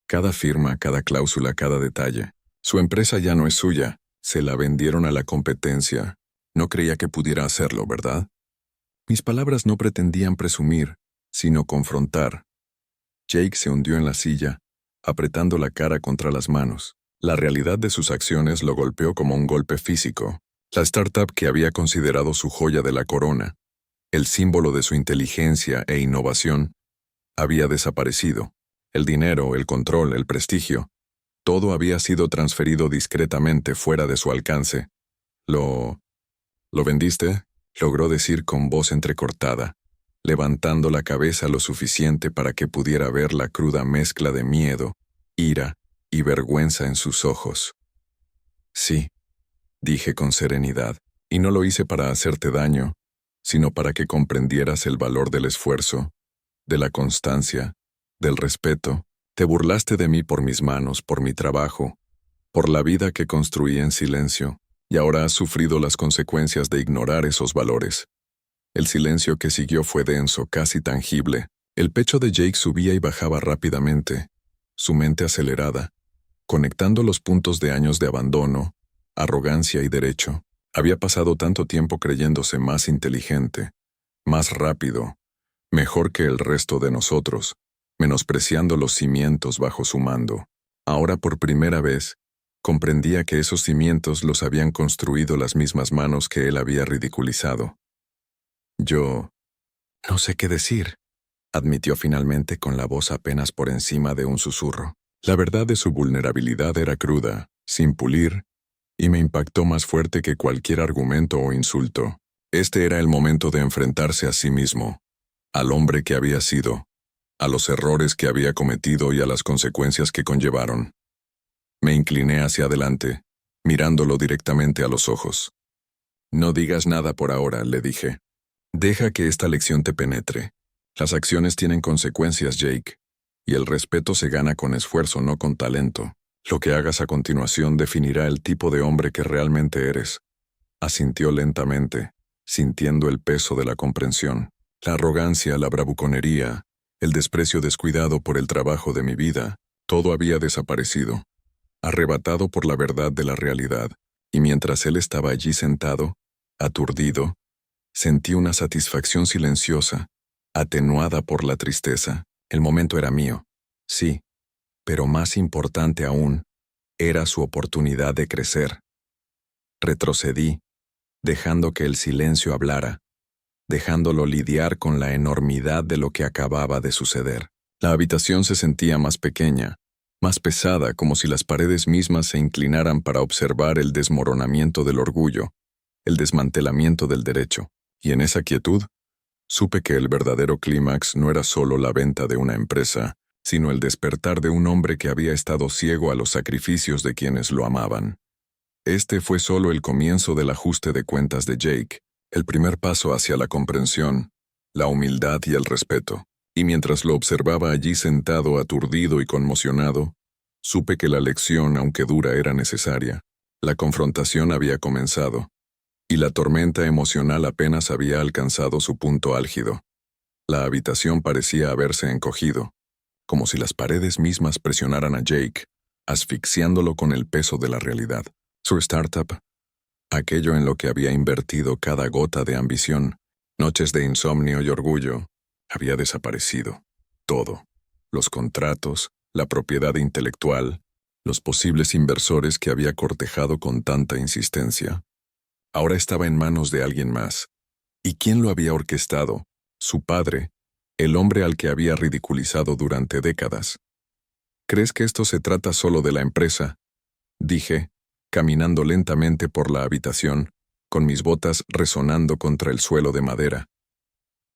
Cada firma, cada cláusula, cada detalle. Su empresa ya no es suya, se la vendieron a la competencia. No creía que pudiera hacerlo, ¿verdad? Mis palabras no pretendían presumir, sino confrontar. Jake se hundió en la silla, apretando la cara contra las manos. La realidad de sus acciones lo golpeó como un golpe físico. La startup que había considerado su joya de la corona, el símbolo de su inteligencia e innovación, había desaparecido. El dinero, el control, el prestigio, todo había sido transferido discretamente fuera de su alcance. ¿Lo vendiste?, logró decir con voz entrecortada, levantando la cabeza lo suficiente para que pudiera ver la cruda mezcla de miedo, ira y vergüenza en sus ojos. Sí, dije con serenidad, y no lo hice para hacerte daño, sino para que comprendieras el valor del esfuerzo, de la constancia, del respeto. Te burlaste de mí por mis manos, por mi trabajo, por la vida que construí en silencio, y ahora has sufrido las consecuencias de ignorar esos valores. El silencio que siguió fue denso, casi tangible. El pecho de Jake subía y bajaba rápidamente, su mente acelerada, conectando los puntos de años de abandono, arrogancia y derecho. Había pasado tanto tiempo creyéndose más inteligente, más rápido, mejor que el resto de nosotros, menospreciando los cimientos bajo su mando. Ahora por primera vez, comprendía que esos cimientos los habían construido las mismas manos que él había ridiculizado. Yo no sé qué decir, admitió finalmente con la voz apenas por encima de un susurro. La verdad de su vulnerabilidad era cruda, sin pulir, y me impactó más fuerte que cualquier argumento o insulto. Este era el momento de enfrentarse a sí mismo, al hombre que había sido, a los errores que había cometido y a las consecuencias que conllevaron. Me incliné hacia adelante, mirándolo directamente a los ojos. No digas nada por ahora, le dije. Deja que esta lección te penetre. Las acciones tienen consecuencias, Jake, y el respeto se gana con esfuerzo, no con talento. Lo que hagas a continuación definirá el tipo de hombre que realmente eres. Asintió lentamente, sintiendo el peso de la comprensión. La arrogancia, la bravuconería, el desprecio descuidado por el trabajo de mi vida, todo había desaparecido, arrebatado por la verdad de la realidad, y mientras él estaba allí sentado, aturdido, sentí una satisfacción silenciosa, atenuada por la tristeza. El momento era mío, sí, pero más importante aún, era su oportunidad de crecer. Retrocedí, dejando que el silencio hablara, dejándolo lidiar con la enormidad de lo que acababa de suceder. La habitación se sentía más pequeña, más pesada, como si las paredes mismas se inclinaran para observar el desmoronamiento del orgullo, el desmantelamiento del derecho. Y en esa quietud, supe que el verdadero clímax no era solo la venta de una empresa, sino el despertar de un hombre que había estado ciego a los sacrificios de quienes lo amaban. Este fue solo el comienzo del ajuste de cuentas de Jake, el primer paso hacia la comprensión, la humildad y el respeto. Y mientras lo observaba allí sentado, aturdido y conmocionado, supe que la lección, aunque dura, era necesaria. La confrontación había comenzado, y la tormenta emocional apenas había alcanzado su punto álgido. La habitación parecía haberse encogido, como si las paredes mismas presionaran a Jake, asfixiándolo con el peso de la realidad. Su startup, aquello en lo que había invertido cada gota de ambición, noches de insomnio y orgullo, había desaparecido. Todo. Los contratos, la propiedad intelectual, los posibles inversores que había cortejado con tanta insistencia. Ahora estaba en manos de alguien más. ¿Y quién lo había orquestado? Su padre, el hombre al que había ridiculizado durante décadas. ¿Crees que esto se trata solo de la empresa?, dije, caminando lentamente por la habitación, con mis botas resonando contra el suelo de madera.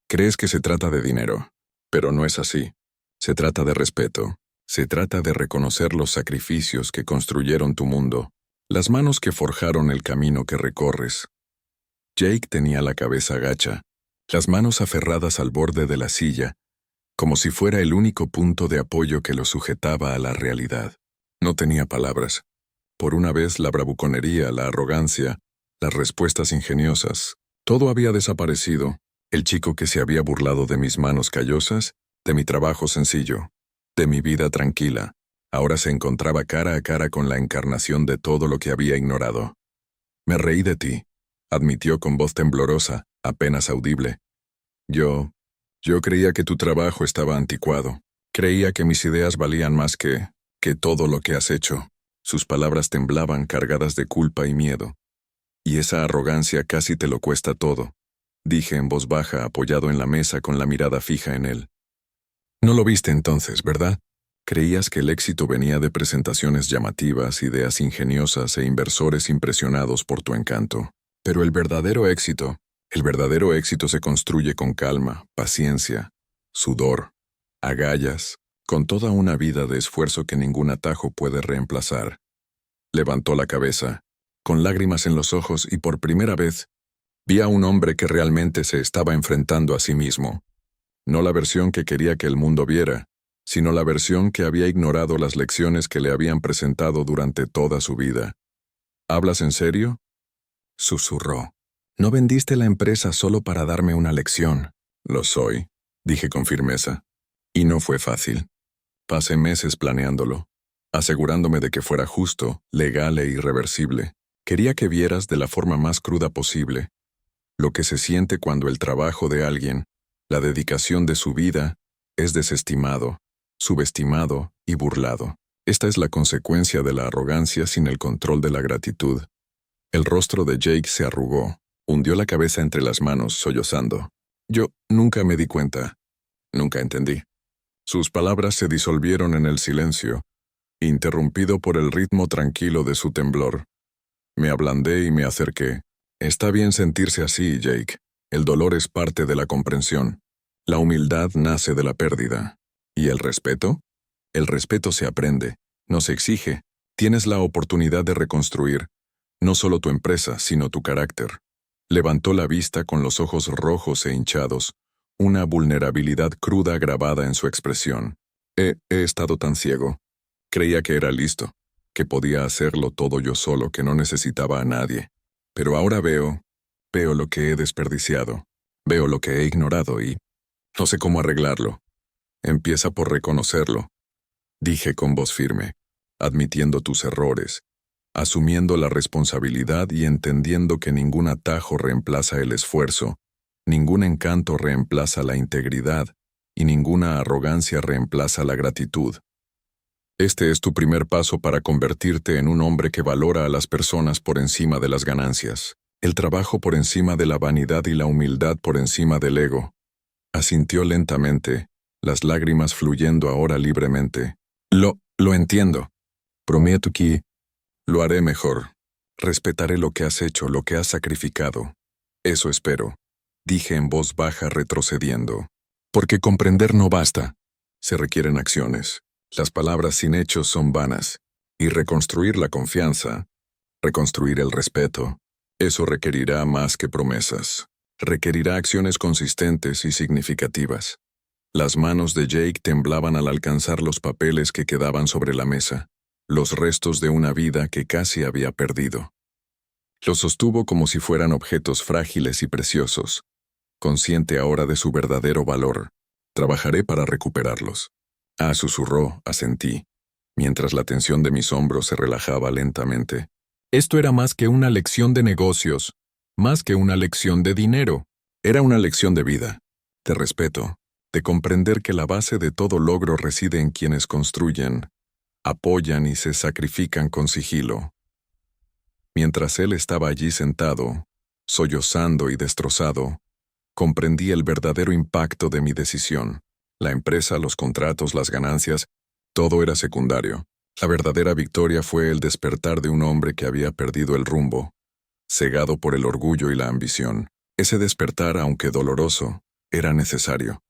Crees que se trata de dinero, pero no es así. Se trata de respeto. Se trata de reconocer los sacrificios que construyeron tu mundo, las manos que forjaron el camino que recorres. Jake tenía la cabeza gacha, las manos aferradas al borde de la silla, como si fuera el único punto de apoyo que lo sujetaba a la realidad. No tenía palabras. Por una vez la bravuconería, la arrogancia, las respuestas ingeniosas, todo había desaparecido. El chico que se había burlado de mis manos callosas, de mi trabajo sencillo, de mi vida tranquila, Ahora se encontraba cara a cara con la encarnación de todo lo que había ignorado. Me reí de ti, admitió con voz temblorosa, apenas audible. Yo creía que tu trabajo estaba anticuado. Creía que mis ideas valían más que todo lo que has hecho. Sus palabras temblaban cargadas de culpa y miedo. Y esa arrogancia casi te lo cuesta todo, dije en voz baja, apoyado en la mesa con la mirada fija en él. No lo viste entonces, ¿verdad? Creías que el éxito venía de presentaciones llamativas, ideas ingeniosas e inversores impresionados por tu encanto. Pero el verdadero éxito se construye con calma, paciencia, sudor, agallas, con toda una vida de esfuerzo que ningún atajo puede reemplazar. Levantó la cabeza, con lágrimas en los ojos, y por primera vez vi a un hombre que realmente se estaba enfrentando a sí mismo. No la versión que quería que el mundo viera, sino la versión que había ignorado las lecciones que le habían presentado durante toda su vida. ¿Hablas en serio?, susurró. No vendiste la empresa solo para darme una lección. Lo soy, dije con firmeza. Y no fue fácil. Pasé meses planeándolo, asegurándome de que fuera justo, legal e irreversible. Quería que vieras de la forma más cruda posible lo que se siente cuando el trabajo de alguien, la dedicación de su vida, es desestimado, subestimado y burlado. Esta es la consecuencia de la arrogancia sin el control de la gratitud. El rostro de Jake se arrugó, hundió la cabeza entre las manos, sollozando. Yo nunca me di cuenta, nunca entendí. Sus palabras se disolvieron en el silencio, interrumpido por el ritmo tranquilo de su temblor. Me ablandé y me acerqué. Está bien sentirse así, Jake. El dolor es parte de la comprensión. La humildad nace de la pérdida. ¿Y el respeto? El respeto se aprende, no se exige. Tienes la oportunidad de reconstruir, no solo tu empresa, sino tu carácter. Levantó la vista con los ojos rojos e hinchados, una vulnerabilidad cruda grabada en su expresión. He estado tan ciego. Creía que era listo, que podía hacerlo todo yo solo, que no necesitaba a nadie. Pero ahora veo lo que he desperdiciado, veo lo que he ignorado y no sé cómo arreglarlo. Empieza por reconocerlo, dije con voz firme, admitiendo tus errores, asumiendo la responsabilidad y entendiendo que ningún atajo reemplaza el esfuerzo, ningún encanto reemplaza la integridad y ninguna arrogancia reemplaza la gratitud. Este es tu primer paso para convertirte en un hombre que valora a las personas por encima de las ganancias, el trabajo por encima de la vanidad y la humildad por encima del ego. Asintió lentamente, las lágrimas fluyendo ahora libremente. Lo entiendo. Prometo que lo haré mejor. Respetaré lo que has hecho, lo que has sacrificado. Eso espero, dije en voz baja, retrocediendo. Porque comprender no basta. Se requieren acciones. Las palabras sin hechos son vanas. Y reconstruir la confianza, reconstruir el respeto, eso requerirá más que promesas. Requerirá acciones consistentes y significativas. Las manos de Jake temblaban al alcanzar los papeles que quedaban sobre la mesa, los restos de una vida que casi había perdido. Los sostuvo como si fueran objetos frágiles y preciosos, consciente ahora de su verdadero valor. Trabajaré para recuperarlos. Susurró, asentí, mientras la tensión de mis hombros se relajaba lentamente. Esto era más que una lección de negocios, más que una lección de dinero. Era una lección de vida, de respeto, de comprender que la base de todo logro reside en quienes construyen, apoyan y se sacrifican con sigilo. Mientras él estaba allí sentado, sollozando y destrozado, comprendí el verdadero impacto de mi decisión. La empresa, los contratos, las ganancias, todo era secundario. La verdadera victoria fue el despertar de un hombre que había perdido el rumbo, cegado por el orgullo y la ambición. Ese despertar, aunque doloroso, era necesario.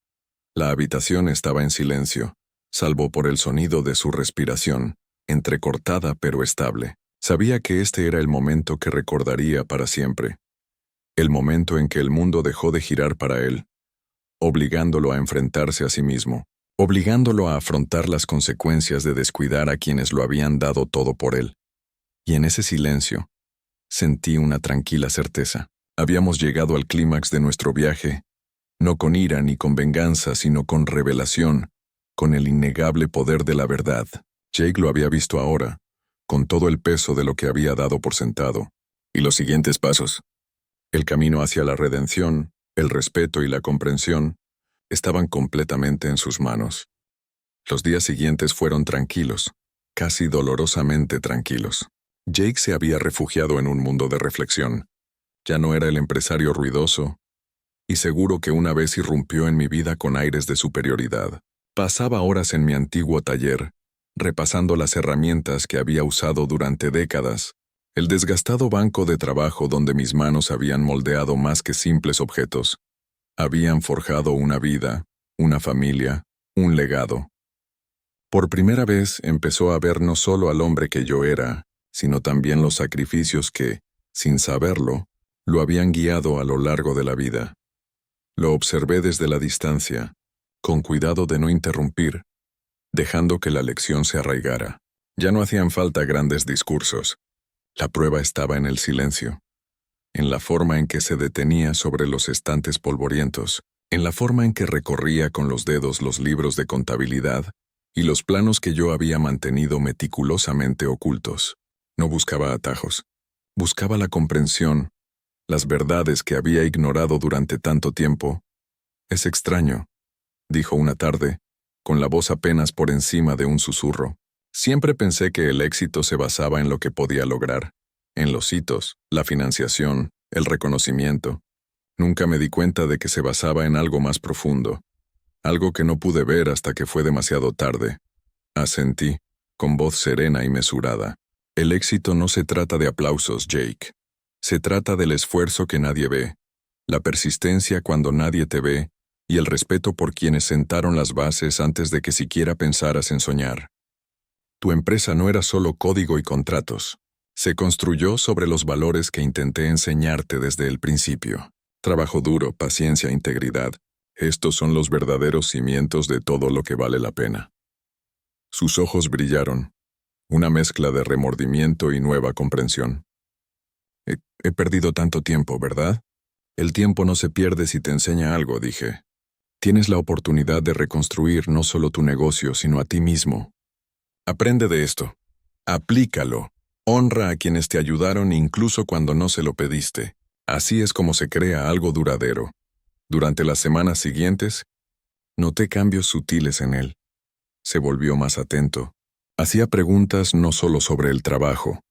La habitación estaba en silencio, salvo por el sonido de su respiración, entrecortada pero estable. Sabía que este era el momento que recordaría para siempre. El momento en que el mundo dejó de girar para él, obligándolo a enfrentarse a sí mismo, obligándolo a afrontar las consecuencias de descuidar a quienes lo habían dado todo por él. Y en ese silencio, sentí una tranquila certeza. Habíamos llegado al clímax de nuestro viaje, no con ira ni con venganza, sino con revelación, con el innegable poder de la verdad. Jake lo había visto ahora, con todo el peso de lo que había dado por sentado. ¿Y los siguientes pasos? El camino hacia la redención, el respeto y la comprensión estaban completamente en sus manos. Los días siguientes fueron tranquilos, casi dolorosamente tranquilos. Jake se había refugiado en un mundo de reflexión. Ya no era el empresario ruidoso, y seguro que una vez irrumpió en mi vida con aires de superioridad. Pasaba horas en mi antiguo taller, repasando las herramientas que había usado durante décadas, el desgastado banco de trabajo donde mis manos habían moldeado más que simples objetos. Habían forjado una vida, una familia, un legado. Por primera vez empezó a ver no solo al hombre que yo era, sino también los sacrificios que, sin saberlo, lo habían guiado a lo largo de la vida. Lo observé desde la distancia, con cuidado de no interrumpir, dejando que la lección se arraigara. Ya no hacían falta grandes discursos. La prueba estaba en el silencio, en la forma en que se detenía sobre los estantes polvorientos, en la forma en que recorría con los dedos los libros de contabilidad y los planos que yo había mantenido meticulosamente ocultos. No buscaba atajos, buscaba la comprensión, las verdades que había ignorado durante tanto tiempo. «Es extraño», dijo una tarde, con la voz apenas por encima de un susurro. Siempre pensé que el éxito se basaba en lo que podía lograr, en los hitos, la financiación, el reconocimiento. Nunca me di cuenta de que se basaba en algo más profundo, algo que no pude ver hasta que fue demasiado tarde. Asentí, con voz serena y mesurada. El éxito no se trata de aplausos, Jake. Se trata del esfuerzo que nadie ve, la persistencia cuando nadie te ve y el respeto por quienes sentaron las bases antes de que siquiera pensaras en soñar. Tu empresa no era solo código y contratos. Se construyó sobre los valores que intenté enseñarte desde el principio. Trabajo duro, paciencia, integridad. Estos son los verdaderos cimientos de todo lo que vale la pena. Sus ojos brillaron, una mezcla de remordimiento y nueva comprensión. He perdido tanto tiempo, ¿verdad? El tiempo no se pierde si te enseña algo, dije. Tienes la oportunidad de reconstruir no solo tu negocio, sino a ti mismo. Aprende de esto. Aplícalo. Honra a quienes te ayudaron incluso cuando no se lo pediste. Así es como se crea algo duradero. Durante las semanas siguientes, noté cambios sutiles en él. Se volvió más atento. Hacía preguntas no solo sobre el trabajo,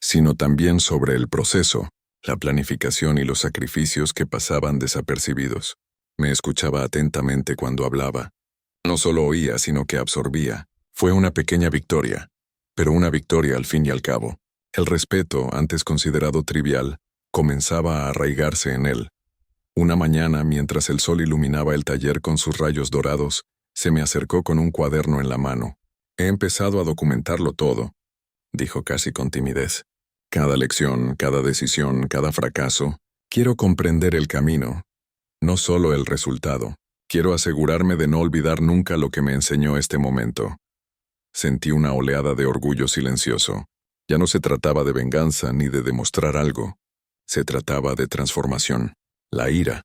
sino también sobre el proceso, la planificación y los sacrificios que pasaban desapercibidos. Me escuchaba atentamente cuando hablaba. No solo oía, sino que absorbía. Fue una pequeña victoria, pero una victoria al fin y al cabo. El respeto, antes considerado trivial, comenzaba a arraigarse en él. Una mañana, mientras el sol iluminaba el taller con sus rayos dorados, se me acercó con un cuaderno en la mano. He empezado a documentarlo todo, dijo casi con timidez. Cada lección, cada decisión, cada fracaso. Quiero comprender el camino, no solo el resultado. Quiero asegurarme de no olvidar nunca lo que me enseñó este momento. Sentí una oleada de orgullo silencioso. Ya no se trataba de venganza ni de demostrar algo. Se trataba de transformación. La ira,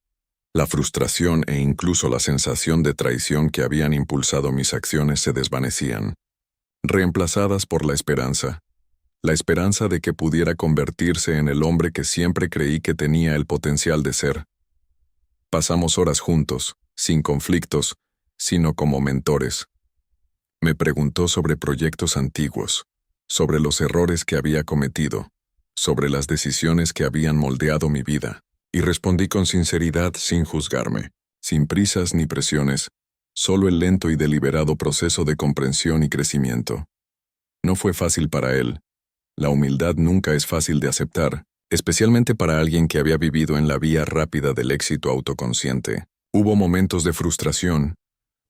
la frustración e incluso la sensación de traición que habían impulsado mis acciones se desvanecían, reemplazadas por la esperanza de que pudiera convertirse en el hombre que siempre creí que tenía el potencial de ser. Pasamos horas juntos, sin conflictos, sino como mentores. Me preguntó sobre proyectos antiguos, sobre los errores que había cometido, sobre las decisiones que habían moldeado mi vida, y respondí con sinceridad sin juzgarme, sin prisas ni presiones, solo el lento y deliberado proceso de comprensión y crecimiento. No fue fácil para él. La humildad nunca es fácil de aceptar, especialmente para alguien que había vivido en la vía rápida del éxito autoconsciente. Hubo momentos de frustración,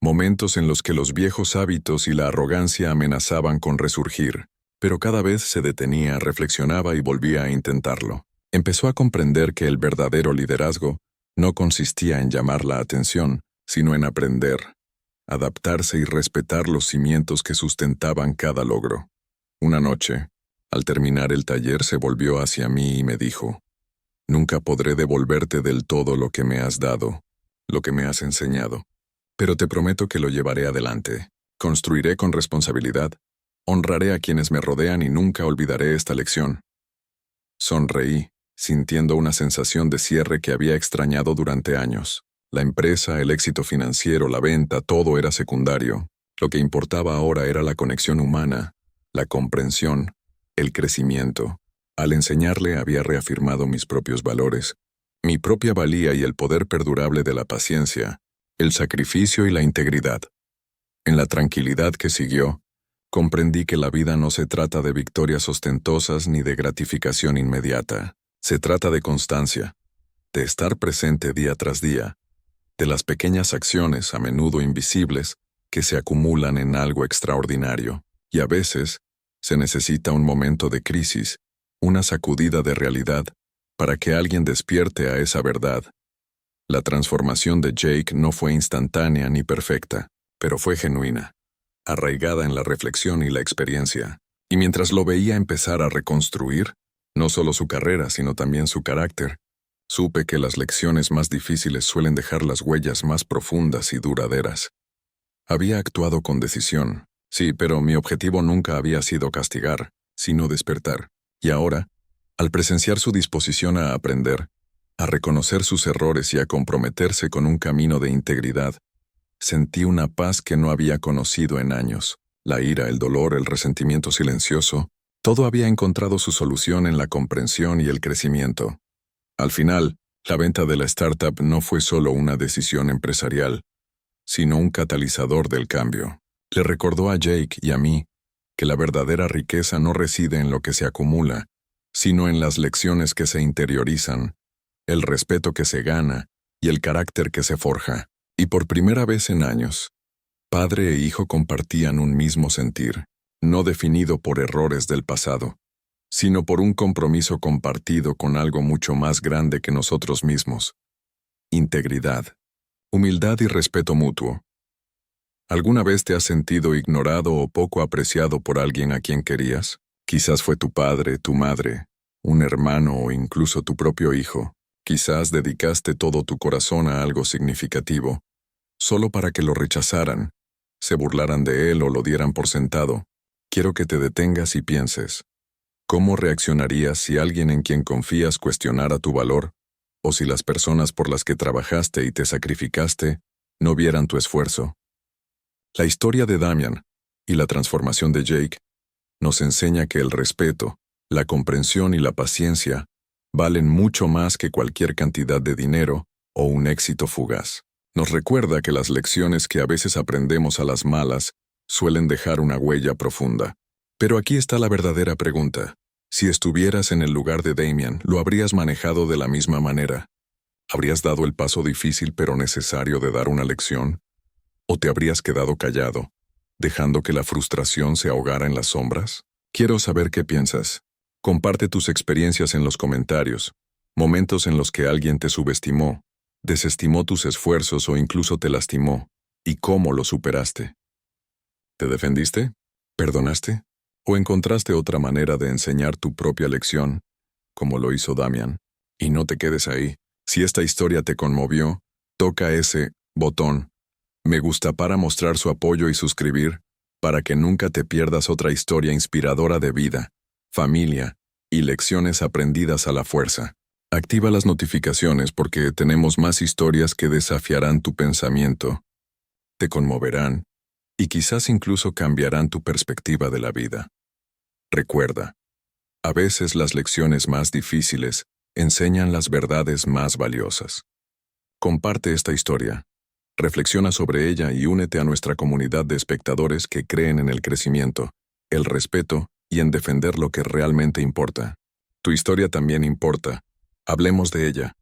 momentos en los que los viejos hábitos y la arrogancia amenazaban con resurgir, pero cada vez se detenía, reflexionaba y volvía a intentarlo. Empezó a comprender que el verdadero liderazgo no consistía en llamar la atención, sino en aprender, adaptarse y respetar los cimientos que sustentaban cada logro. Una noche, al terminar el taller, se volvió hacia mí y me dijo: «Nunca podré devolverte del todo lo que me has dado, lo que me has enseñado, pero te prometo que lo llevaré adelante. Construiré con responsabilidad, Honraré a quienes me rodean y nunca olvidaré esta lección. Sonreí, sintiendo una sensación de cierre que había extrañado durante años. La empresa, el éxito financiero, la venta, todo era secundario. Lo que importaba ahora era la conexión humana, la comprensión, el crecimiento. Al enseñarle había reafirmado mis propios valores, mi propia valía y el poder perdurable de la paciencia, el sacrificio y la integridad. En la tranquilidad que siguió, comprendí que la vida no se trata de victorias ostentosas ni de gratificación inmediata. Se trata de constancia, de estar presente día tras día, de las pequeñas acciones, a menudo invisibles, que se acumulan en algo extraordinario. Y a veces, se necesita un momento de crisis, una sacudida de realidad, para que alguien despierte a esa verdad. La transformación de Jake no fue instantánea ni perfecta, pero fue genuina, arraigada en la reflexión y la experiencia. Y mientras lo veía empezar a reconstruir, no solo su carrera, sino también su carácter, supe que las lecciones más difíciles suelen dejar las huellas más profundas y duraderas. Había actuado con decisión, sí, pero mi objetivo nunca había sido castigar, sino despertar. Y ahora, al presenciar su disposición a aprender, a reconocer sus errores y a comprometerse con un camino de integridad, sentí una paz que no había conocido en años. La ira, el dolor, el resentimiento silencioso, todo había encontrado su solución en la comprensión y el crecimiento. Al final, la venta de la startup no fue solo una decisión empresarial, sino un catalizador del cambio. Le recordó a Jake y a mí que la verdadera riqueza no reside en lo que se acumula, sino en las lecciones que se interiorizan, el respeto que se gana y el carácter que se forja. Y por primera vez en años, padre e hijo compartían un mismo sentir, no definido por errores del pasado, sino por un compromiso compartido con algo mucho más grande que nosotros mismos: integridad, humildad y respeto mutuo. ¿Alguna vez te has sentido ignorado o poco apreciado por alguien a quien querías? Quizás fue tu padre, tu madre, un hermano o incluso tu propio hijo. Quizás dedicaste todo tu corazón a algo significativo, solo para que lo rechazaran, se burlaran de él o lo dieran por sentado. Quiero que te detengas y pienses, ¿cómo reaccionarías si alguien en quien confías cuestionara tu valor, o si las personas por las que trabajaste y te sacrificaste no vieran tu esfuerzo? La historia de Damian y la transformación de Jake nos enseña que el respeto, la comprensión y la paciencia valen mucho más que cualquier cantidad de dinero o un éxito fugaz. Nos recuerda que las lecciones que a veces aprendemos a las malas suelen dejar una huella profunda. Pero aquí está la verdadera pregunta. Si estuvieras en el lugar de Damian, ¿lo habrías manejado de la misma manera? ¿Habrías dado el paso difícil pero necesario de dar una lección? ¿O te habrías quedado callado, dejando que la frustración se ahogara en las sombras? Quiero saber qué piensas. Comparte tus experiencias en los comentarios, momentos en los que alguien te subestimó, desestimó tus esfuerzos o incluso te lastimó, y cómo lo superaste. ¿Te defendiste? ¿Perdonaste? ¿O encontraste otra manera de enseñar tu propia lección, como lo hizo Damian? Y no te quedes ahí. Si esta historia te conmovió, toca ese botón me gusta para mostrar su apoyo y suscribir, para que nunca te pierdas otra historia inspiradora de vida, familia y lecciones aprendidas a la fuerza. Activa las notificaciones porque tenemos más historias que desafiarán tu pensamiento, te conmoverán y quizás incluso cambiarán tu perspectiva de la vida. Recuerda, a veces las lecciones más difíciles enseñan las verdades más valiosas. Comparte esta historia. Reflexiona sobre ella y únete a nuestra comunidad de espectadores que creen en el crecimiento, el respeto y en defender lo que realmente importa. Tu historia también importa. Hablemos de ella.